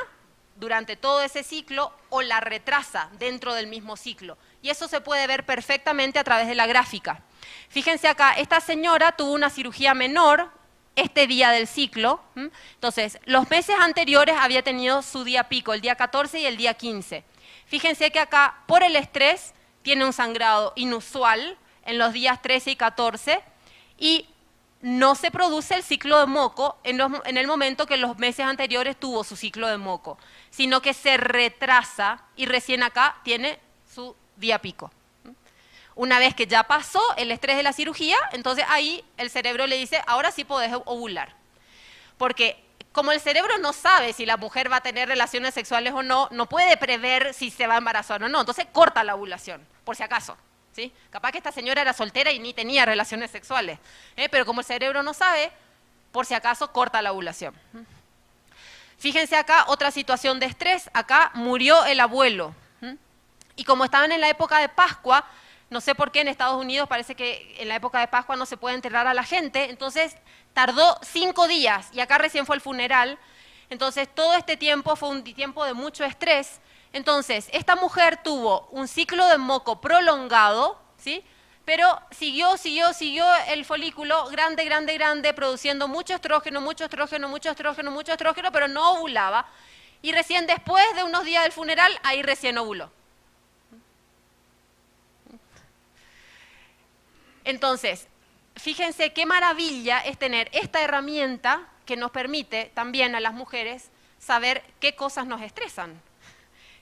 durante todo ese ciclo o la retrasa dentro del mismo ciclo. Y eso se puede ver perfectamente a través de la gráfica. Fíjense acá, esta señora tuvo una cirugía menor este día del ciclo. Entonces, los meses anteriores había tenido su día pico, el día 14 y el día 15. Fíjense que acá, por el estrés, tiene un sangrado inusual en los días 13 y 14 y no se produce el ciclo de moco en el momento que en los meses anteriores tuvo su ciclo de moco, sino que se retrasa y recién acá tiene su día pico. Una vez que ya pasó el estrés de la cirugía, entonces ahí el cerebro le dice, ahora sí podés ovular. Porque como el cerebro no sabe si la mujer va a tener relaciones sexuales o no, no puede prever si se va a embarazar o no, entonces corta la ovulación, por si acaso. ¿Sí? Capaz que esta señora era soltera y ni tenía relaciones sexuales, pero como el cerebro no sabe, por si acaso corta la ovulación. Fíjense acá, otra situación de estrés, acá murió el abuelo. Y como estaban en la época de Pascua, no sé por qué en Estados Unidos parece que en la época de Pascua no se puede enterrar a la gente, entonces tardó 5 días y acá recién fue el funeral. Entonces todo este tiempo fue un tiempo de mucho estrés. Entonces esta mujer tuvo un ciclo de moco prolongado, ¿sí? Pero siguió el folículo grande, grande, grande, produciendo mucho estrógeno, mucho estrógeno, mucho estrógeno, mucho estrógeno, pero no ovulaba. Y recién después de unos días del funeral, ahí recién ovuló. Entonces, fíjense qué maravilla es tener esta herramienta que nos permite también a las mujeres saber qué cosas nos estresan,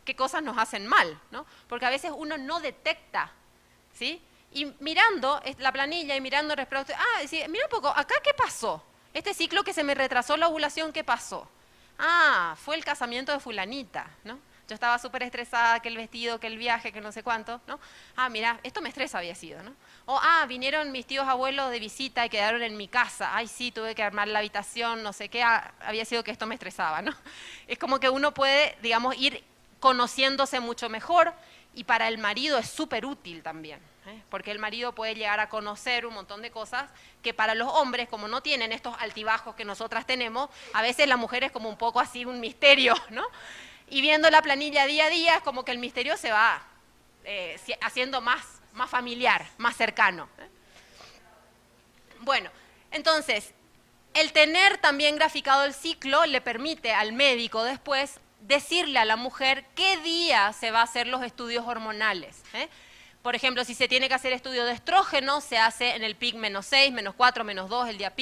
qué cosas nos hacen mal, ¿no? Porque a veces uno no detecta, ¿sí? Y mirando la planilla y mirando el decir, mira un poco, ¿acá qué pasó? Este ciclo que se me retrasó la ovulación, ¿qué pasó? Ah, fue el casamiento de fulanita, ¿no? Yo estaba súper estresada, que el vestido, que el viaje, que no sé cuánto, ¿no? Ah, mira, esto me estresa había sido, ¿no? O, vinieron mis tíos abuelos de visita y quedaron en mi casa. Ay, sí, tuve que armar la habitación, no sé qué, había sido que esto me estresaba, ¿no? Es como que uno puede, digamos, ir conociéndose mucho mejor y para el marido es súper útil también, porque el marido puede llegar a conocer un montón de cosas que para los hombres, como no tienen estos altibajos que nosotras tenemos, a veces la mujer es como un poco así un misterio, ¿no? Y viendo la planilla día a día, es como que el misterio se va haciendo más familiar, más cercano. Bueno, entonces, el tener también graficado el ciclo le permite al médico después decirle a la mujer qué día se va a hacer los estudios hormonales. Por ejemplo, si se tiene que hacer estudio de estrógeno, se hace en el PIC -6, -4, -2, el día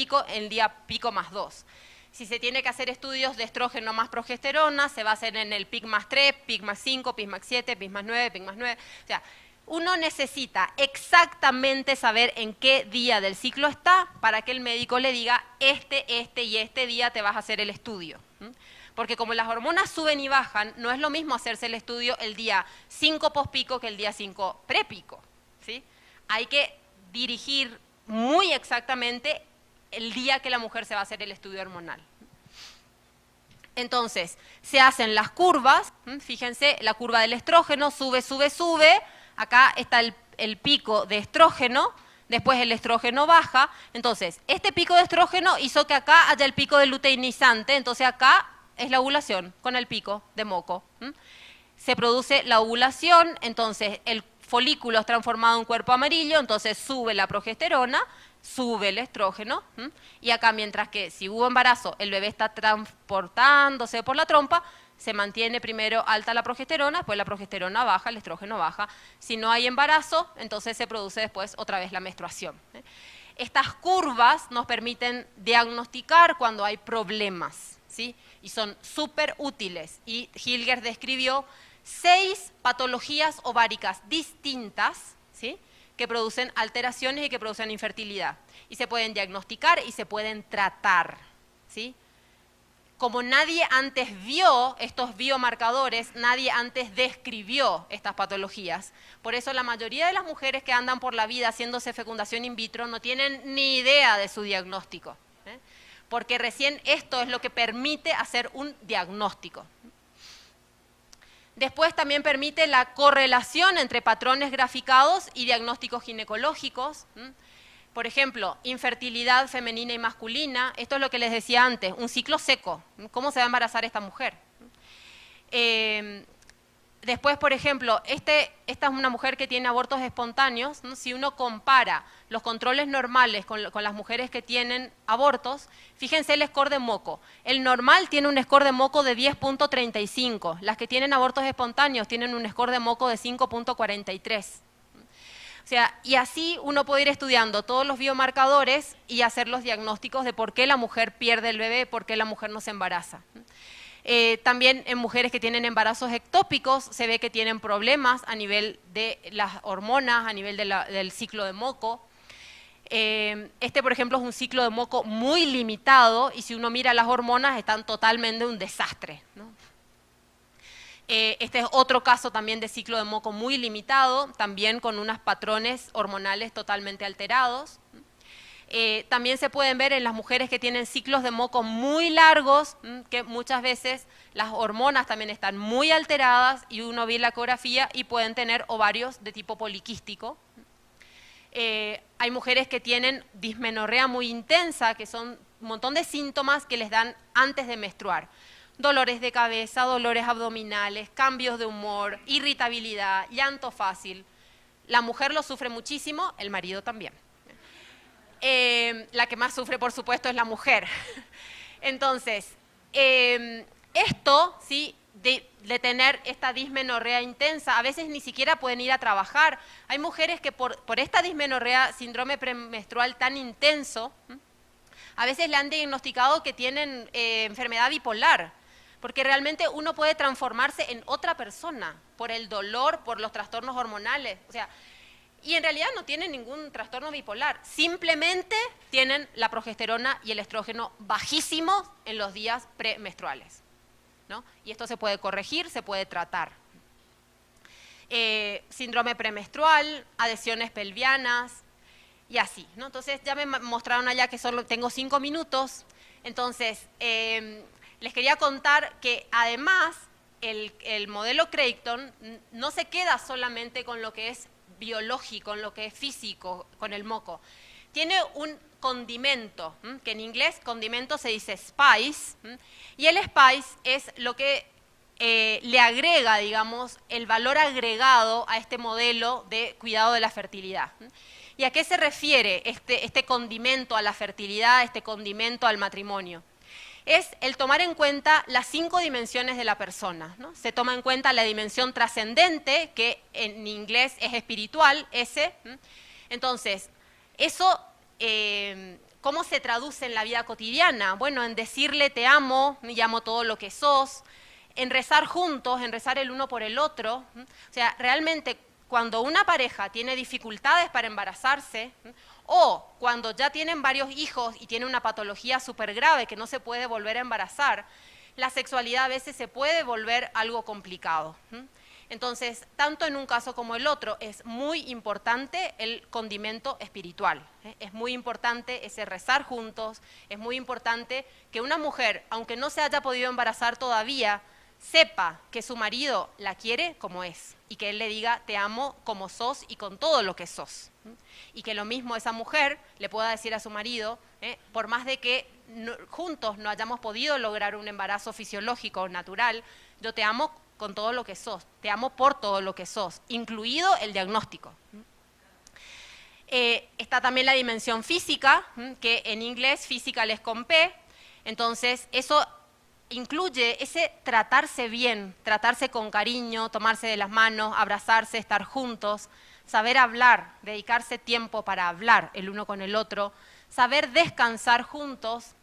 pico +2. Si se tiene que hacer estudios de estrógeno más progesterona, se va a hacer en el PIC +3, PIC +5, PIC +7, PIC +9, PIC +9. O sea, uno necesita exactamente saber en qué día del ciclo está para que el médico le diga este y este día te vas a hacer el estudio. Porque como las hormonas suben y bajan, no es lo mismo hacerse el estudio el día 5 pospico que el día 5 prepico, ¿sí? Hay que dirigir muy exactamente el día que la mujer se va a hacer el estudio hormonal. Entonces, se hacen las curvas, fíjense, la curva del estrógeno sube, sube, sube, acá está el pico de estrógeno, después el estrógeno baja, entonces, este pico de estrógeno hizo que acá haya el pico de luteinizante, entonces acá es la ovulación con el pico de moco. Se produce la ovulación, entonces el folículo es transformado en un cuerpo amarillo, entonces sube la progesterona, sube el estrógeno, y acá mientras que si hubo embarazo, el bebé está transportándose por la trompa, se mantiene primero alta la progesterona, después la progesterona baja, el estrógeno baja. Si no hay embarazo, entonces se produce después otra vez la menstruación. Estas curvas nos permiten diagnosticar cuando hay problemas, ¿sí? Y son súper útiles. Y Hilger describió 6 patologías ováricas distintas, ¿sí?, que producen alteraciones y que producen infertilidad. Y se pueden diagnosticar y se pueden tratar, ¿sí? Como nadie antes vio estos biomarcadores, nadie antes describió estas patologías. Por eso la mayoría de las mujeres que andan por la vida haciéndose fecundación in vitro no tienen ni idea de su diagnóstico, porque recién esto es lo que permite hacer un diagnóstico. Después también permite la correlación entre patrones graficados y diagnósticos ginecológicos. Por ejemplo, infertilidad femenina y masculina, esto es lo que les decía antes, un ciclo seco, ¿cómo se va a embarazar esta mujer? Después, por ejemplo, esta es una mujer que tiene abortos espontáneos, ¿no? Si uno compara los controles normales con las mujeres que tienen abortos, fíjense el score de moco. El normal tiene un score de moco de 10.35, las que tienen abortos espontáneos tienen un score de moco de 5.43. O sea, y así uno puede ir estudiando todos los biomarcadores y hacer los diagnósticos de por qué la mujer pierde el bebé, por qué la mujer no se embaraza. También en mujeres que tienen embarazos ectópicos se ve que tienen problemas a nivel de las hormonas, a nivel del ciclo de moco. Por ejemplo, es un ciclo de moco muy limitado y si uno mira las hormonas están totalmente un desastre, ¿no? Este es otro caso también de ciclo de moco muy limitado, también con unos patrones hormonales totalmente alterados. También se pueden ver en las mujeres que tienen ciclos de moco muy largos, que muchas veces las hormonas también están muy alteradas y uno ve la ecografía y pueden tener ovarios de tipo poliquístico. Hay mujeres que tienen dismenorrea muy intensa, que son un montón de síntomas que les dan antes de menstruar. Dolores de cabeza, dolores abdominales, cambios de humor, irritabilidad, llanto fácil. La mujer lo sufre muchísimo, el marido también. La que más sufre, por supuesto, es la mujer. Entonces, esto, ¿sí?, de tener esta dismenorrea intensa, a veces ni siquiera pueden ir a trabajar. Hay mujeres que por esta dismenorrea, síndrome premenstrual tan intenso, a veces le han diagnosticado que tienen enfermedad bipolar, porque realmente uno puede transformarse en otra persona por el dolor, por los trastornos hormonales, o sea, y en realidad no tienen ningún trastorno bipolar, simplemente tienen la progesterona y el estrógeno bajísimos en los días premenstruales, ¿no? Y esto se puede corregir, se puede tratar. Síndrome premenstrual, adhesiones pelvianas y así, ¿no? Entonces ya me mostraron allá que solo tengo 5 minutos, entonces les quería contar que además el modelo Creighton no se queda solamente con lo que es biológico, en lo que es físico, con el moco. Tiene un condimento, que en inglés condimento se dice spice, y el spice es lo que le agrega, digamos, el valor agregado a este modelo de cuidado de la fertilidad. ¿Y a qué se refiere este condimento a la fertilidad, este condimento al matrimonio? Es el tomar en cuenta las 5 dimensiones de la persona, ¿no? Se toma en cuenta la dimensión trascendente, que en inglés es espiritual, ese. Entonces, eso, ¿cómo se traduce en la vida cotidiana? Bueno, en decirle te amo, y amo todo lo que sos, en rezar juntos, en rezar el uno por el otro. O sea, realmente cuando una pareja tiene dificultades para embarazarse, o cuando ya tienen varios hijos y tienen una patología súper grave que no se puede volver a embarazar, la sexualidad a veces se puede volver algo complicado. Entonces, tanto en un caso como el otro, es muy importante el condimento espiritual. Es muy importante ese rezar juntos, es muy importante que una mujer, aunque no se haya podido embarazar todavía, sepa que su marido la quiere como es y que él le diga te amo como sos y con todo lo que sos. Y que lo mismo esa mujer le pueda decir a su marido, por más de que juntos no hayamos podido lograr un embarazo fisiológico natural, yo te amo con todo lo que sos, te amo por todo lo que sos, incluido el diagnóstico. Está también la dimensión física, que en inglés physical es con P, entonces eso incluye ese tratarse bien, tratarse con cariño, tomarse de las manos, abrazarse, estar juntos, saber hablar, dedicarse tiempo para hablar el uno con el otro, saber descansar juntos.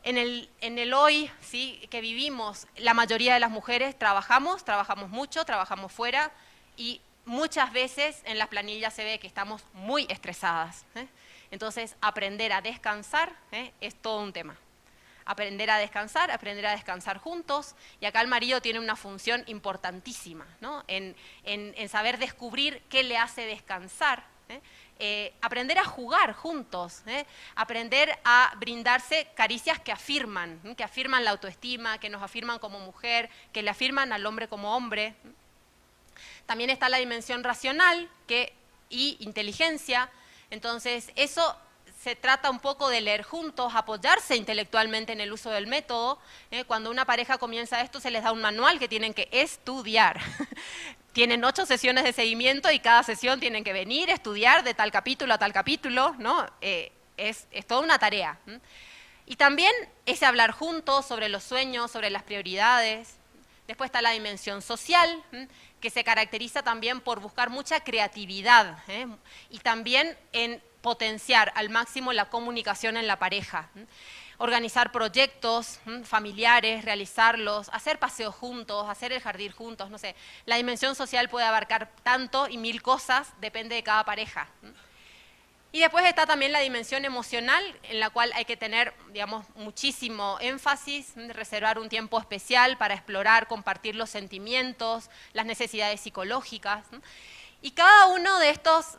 En el hoy, ¿sí?, que vivimos, la mayoría de las mujeres trabajamos mucho, trabajamos fuera y muchas veces en las planillas se ve que estamos muy estresadas. Entonces, aprender a descansar es todo un tema. Aprender a descansar juntos, y acá el marido tiene una función importantísima, ¿no? en saber descubrir qué le hace descansar, aprender a jugar juntos, aprender a brindarse caricias que afirman la autoestima, que nos afirman como mujer, que le afirman al hombre como hombre. También está la dimensión racional y inteligencia, entonces eso se trata un poco de leer juntos, apoyarse intelectualmente en el uso del método. Cuando una pareja comienza esto, se les da un manual que tienen que estudiar. Tienen 8 sesiones de seguimiento y cada sesión tienen que venir, estudiar de tal capítulo a tal capítulo, ¿no? Es toda una tarea. Y también ese hablar juntos sobre los sueños, sobre las prioridades. Después está la dimensión social, que se caracteriza también por buscar mucha creatividad, y también en potenciar al máximo la comunicación en la pareja. Organizar proyectos familiares, realizarlos, hacer paseos juntos, hacer el jardín juntos, no sé. La dimensión social puede abarcar tanto y 1000 cosas, depende de cada pareja. Y después está también la dimensión emocional, en la cual hay que tener, digamos, muchísimo énfasis, reservar un tiempo especial para explorar, compartir los sentimientos, las necesidades psicológicas. Y cada uno de estas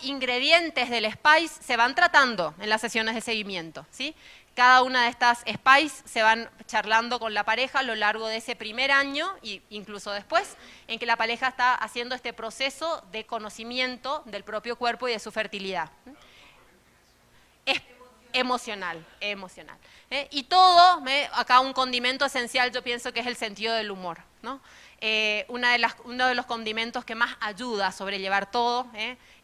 ingredientes del SPICE se van tratando en las sesiones de seguimiento, ¿sí? Cada una de estas SPICE se van charlando con la pareja a lo largo de ese primer año e incluso después, en que la pareja está haciendo este proceso de conocimiento del propio cuerpo y de su fertilidad. Es emocional. Y todo, acá un condimento esencial yo pienso que es el sentido del humor, ¿no? Uno de los condimentos que más ayuda a sobrellevar todo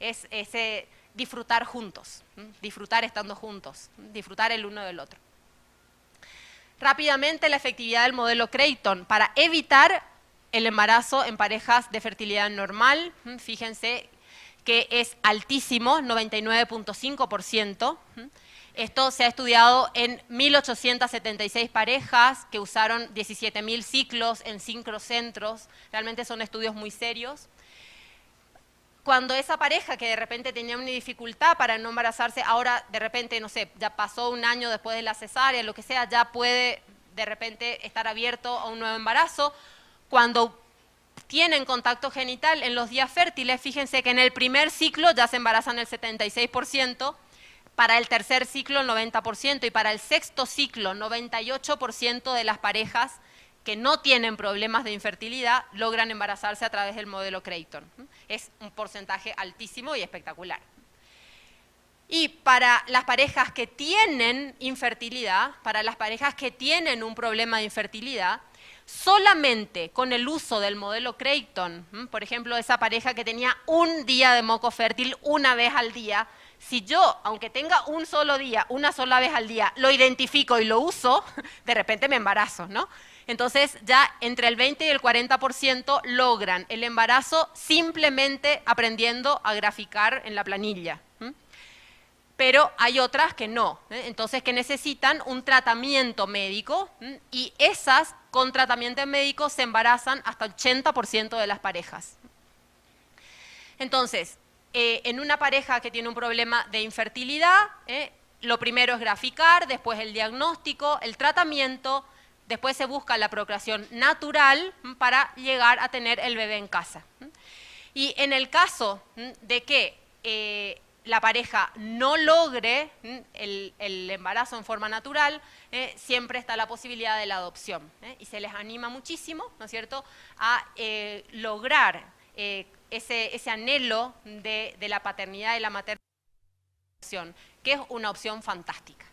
es ese disfrutar juntos, disfrutar estando juntos, disfrutar el uno del otro. Rápidamente, la efectividad del modelo Creighton para evitar el embarazo en parejas de fertilidad normal, fíjense que es altísimo, 99.5%. Esto se ha estudiado en 1.876 parejas que usaron 17.000 ciclos en 5 centros. Realmente son estudios muy serios. Cuando esa pareja que de repente tenía una dificultad para no embarazarse, ahora de repente, no sé, ya pasó un año después de la cesárea, lo que sea, ya puede de repente estar abierto a un nuevo embarazo. Cuando tienen contacto genital en los días fértiles, fíjense que en el primer ciclo ya se embarazan el 76%, para el tercer ciclo el 90% y para el sexto ciclo 98% de las parejas que no tienen problemas de infertilidad logran embarazarse a través del modelo Creighton. Es un porcentaje altísimo y espectacular. Y para las parejas que tienen infertilidad, para las parejas que tienen un problema de infertilidad, solamente con el uso del modelo Creighton, por ejemplo, esa pareja que tenía un día de moco fértil una vez al día, si yo, aunque tenga un solo día, una sola vez al día, lo identifico y lo uso, de repente me embarazo, ¿no? Entonces ya entre el 20 y el 40% logran el embarazo simplemente aprendiendo a graficar en la planilla. Pero hay otras que no, entonces que necesitan un tratamiento médico y esas con tratamiento médico se embarazan hasta el 80% de las parejas. Entonces, en una pareja que tiene un problema de infertilidad, lo primero es graficar, después el diagnóstico, el tratamiento, después se busca la procreación natural para llegar a tener el bebé en casa. Y en el caso de que la pareja no logre el embarazo en forma natural, siempre está la posibilidad de la adopción. Y se les anima muchísimo, ¿no es cierto?, a lograr ese anhelo de la paternidad y la maternidad, que es una opción fantástica.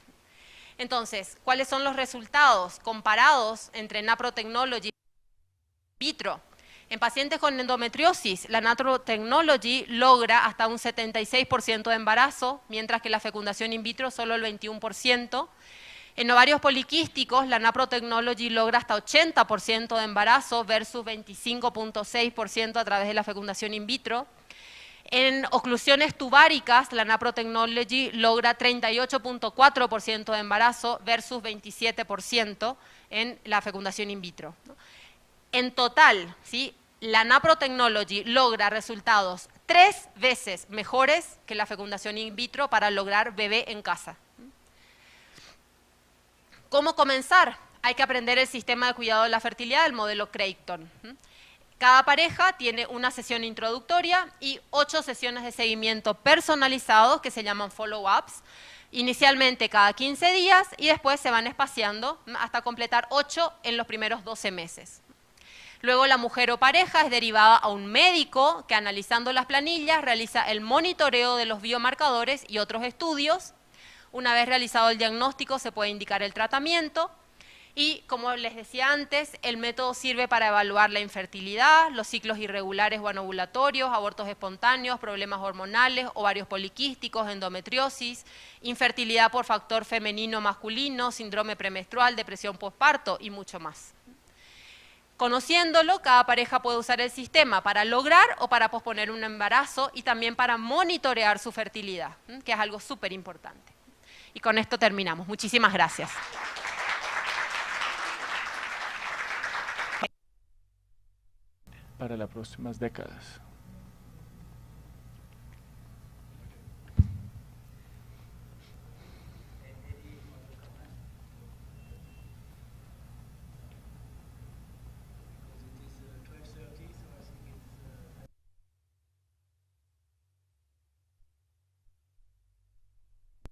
Entonces, ¿cuáles son los resultados comparados entre Naprotechnology y in vitro? En pacientes con endometriosis, la Naprotechnology logra hasta un 76% de embarazo, mientras que la fecundación in vitro solo el 21%. En ovarios poliquísticos, la Naprotechnology logra hasta 80% de embarazo versus 25.6% a través de la fecundación in vitro. En oclusiones tubáricas, la Naprotechnology logra 38.4% de embarazo versus 27% en la fecundación in vitro. En total, ¿sí?, la Naprotechnology logra resultados 3 veces mejores que la fecundación in vitro para lograr bebé en casa. ¿Cómo comenzar? Hay que aprender el sistema de cuidado de la fertilidad del modelo Creighton. Cada pareja tiene una sesión introductoria y 8 sesiones de seguimiento personalizados que se llaman follow-ups, inicialmente cada 15 días y después se van espaciando hasta completar 8 en los primeros 12 meses. Luego la mujer o pareja es derivada a un médico que, analizando las planillas, realiza el monitoreo de los biomarcadores y otros estudios. Una vez realizado el diagnóstico se puede indicar el tratamiento y, como les decía antes, el método sirve para evaluar la infertilidad, los ciclos irregulares o anovulatorios, abortos espontáneos, problemas hormonales, ovarios poliquísticos, endometriosis, infertilidad por factor femenino o masculino, síndrome premenstrual, depresión postparto y mucho más. Conociéndolo, cada pareja puede usar el sistema para lograr o para posponer un embarazo y también para monitorear su fertilidad, que es algo súper importante. Y con esto terminamos. Muchísimas gracias. Para las próximas décadas.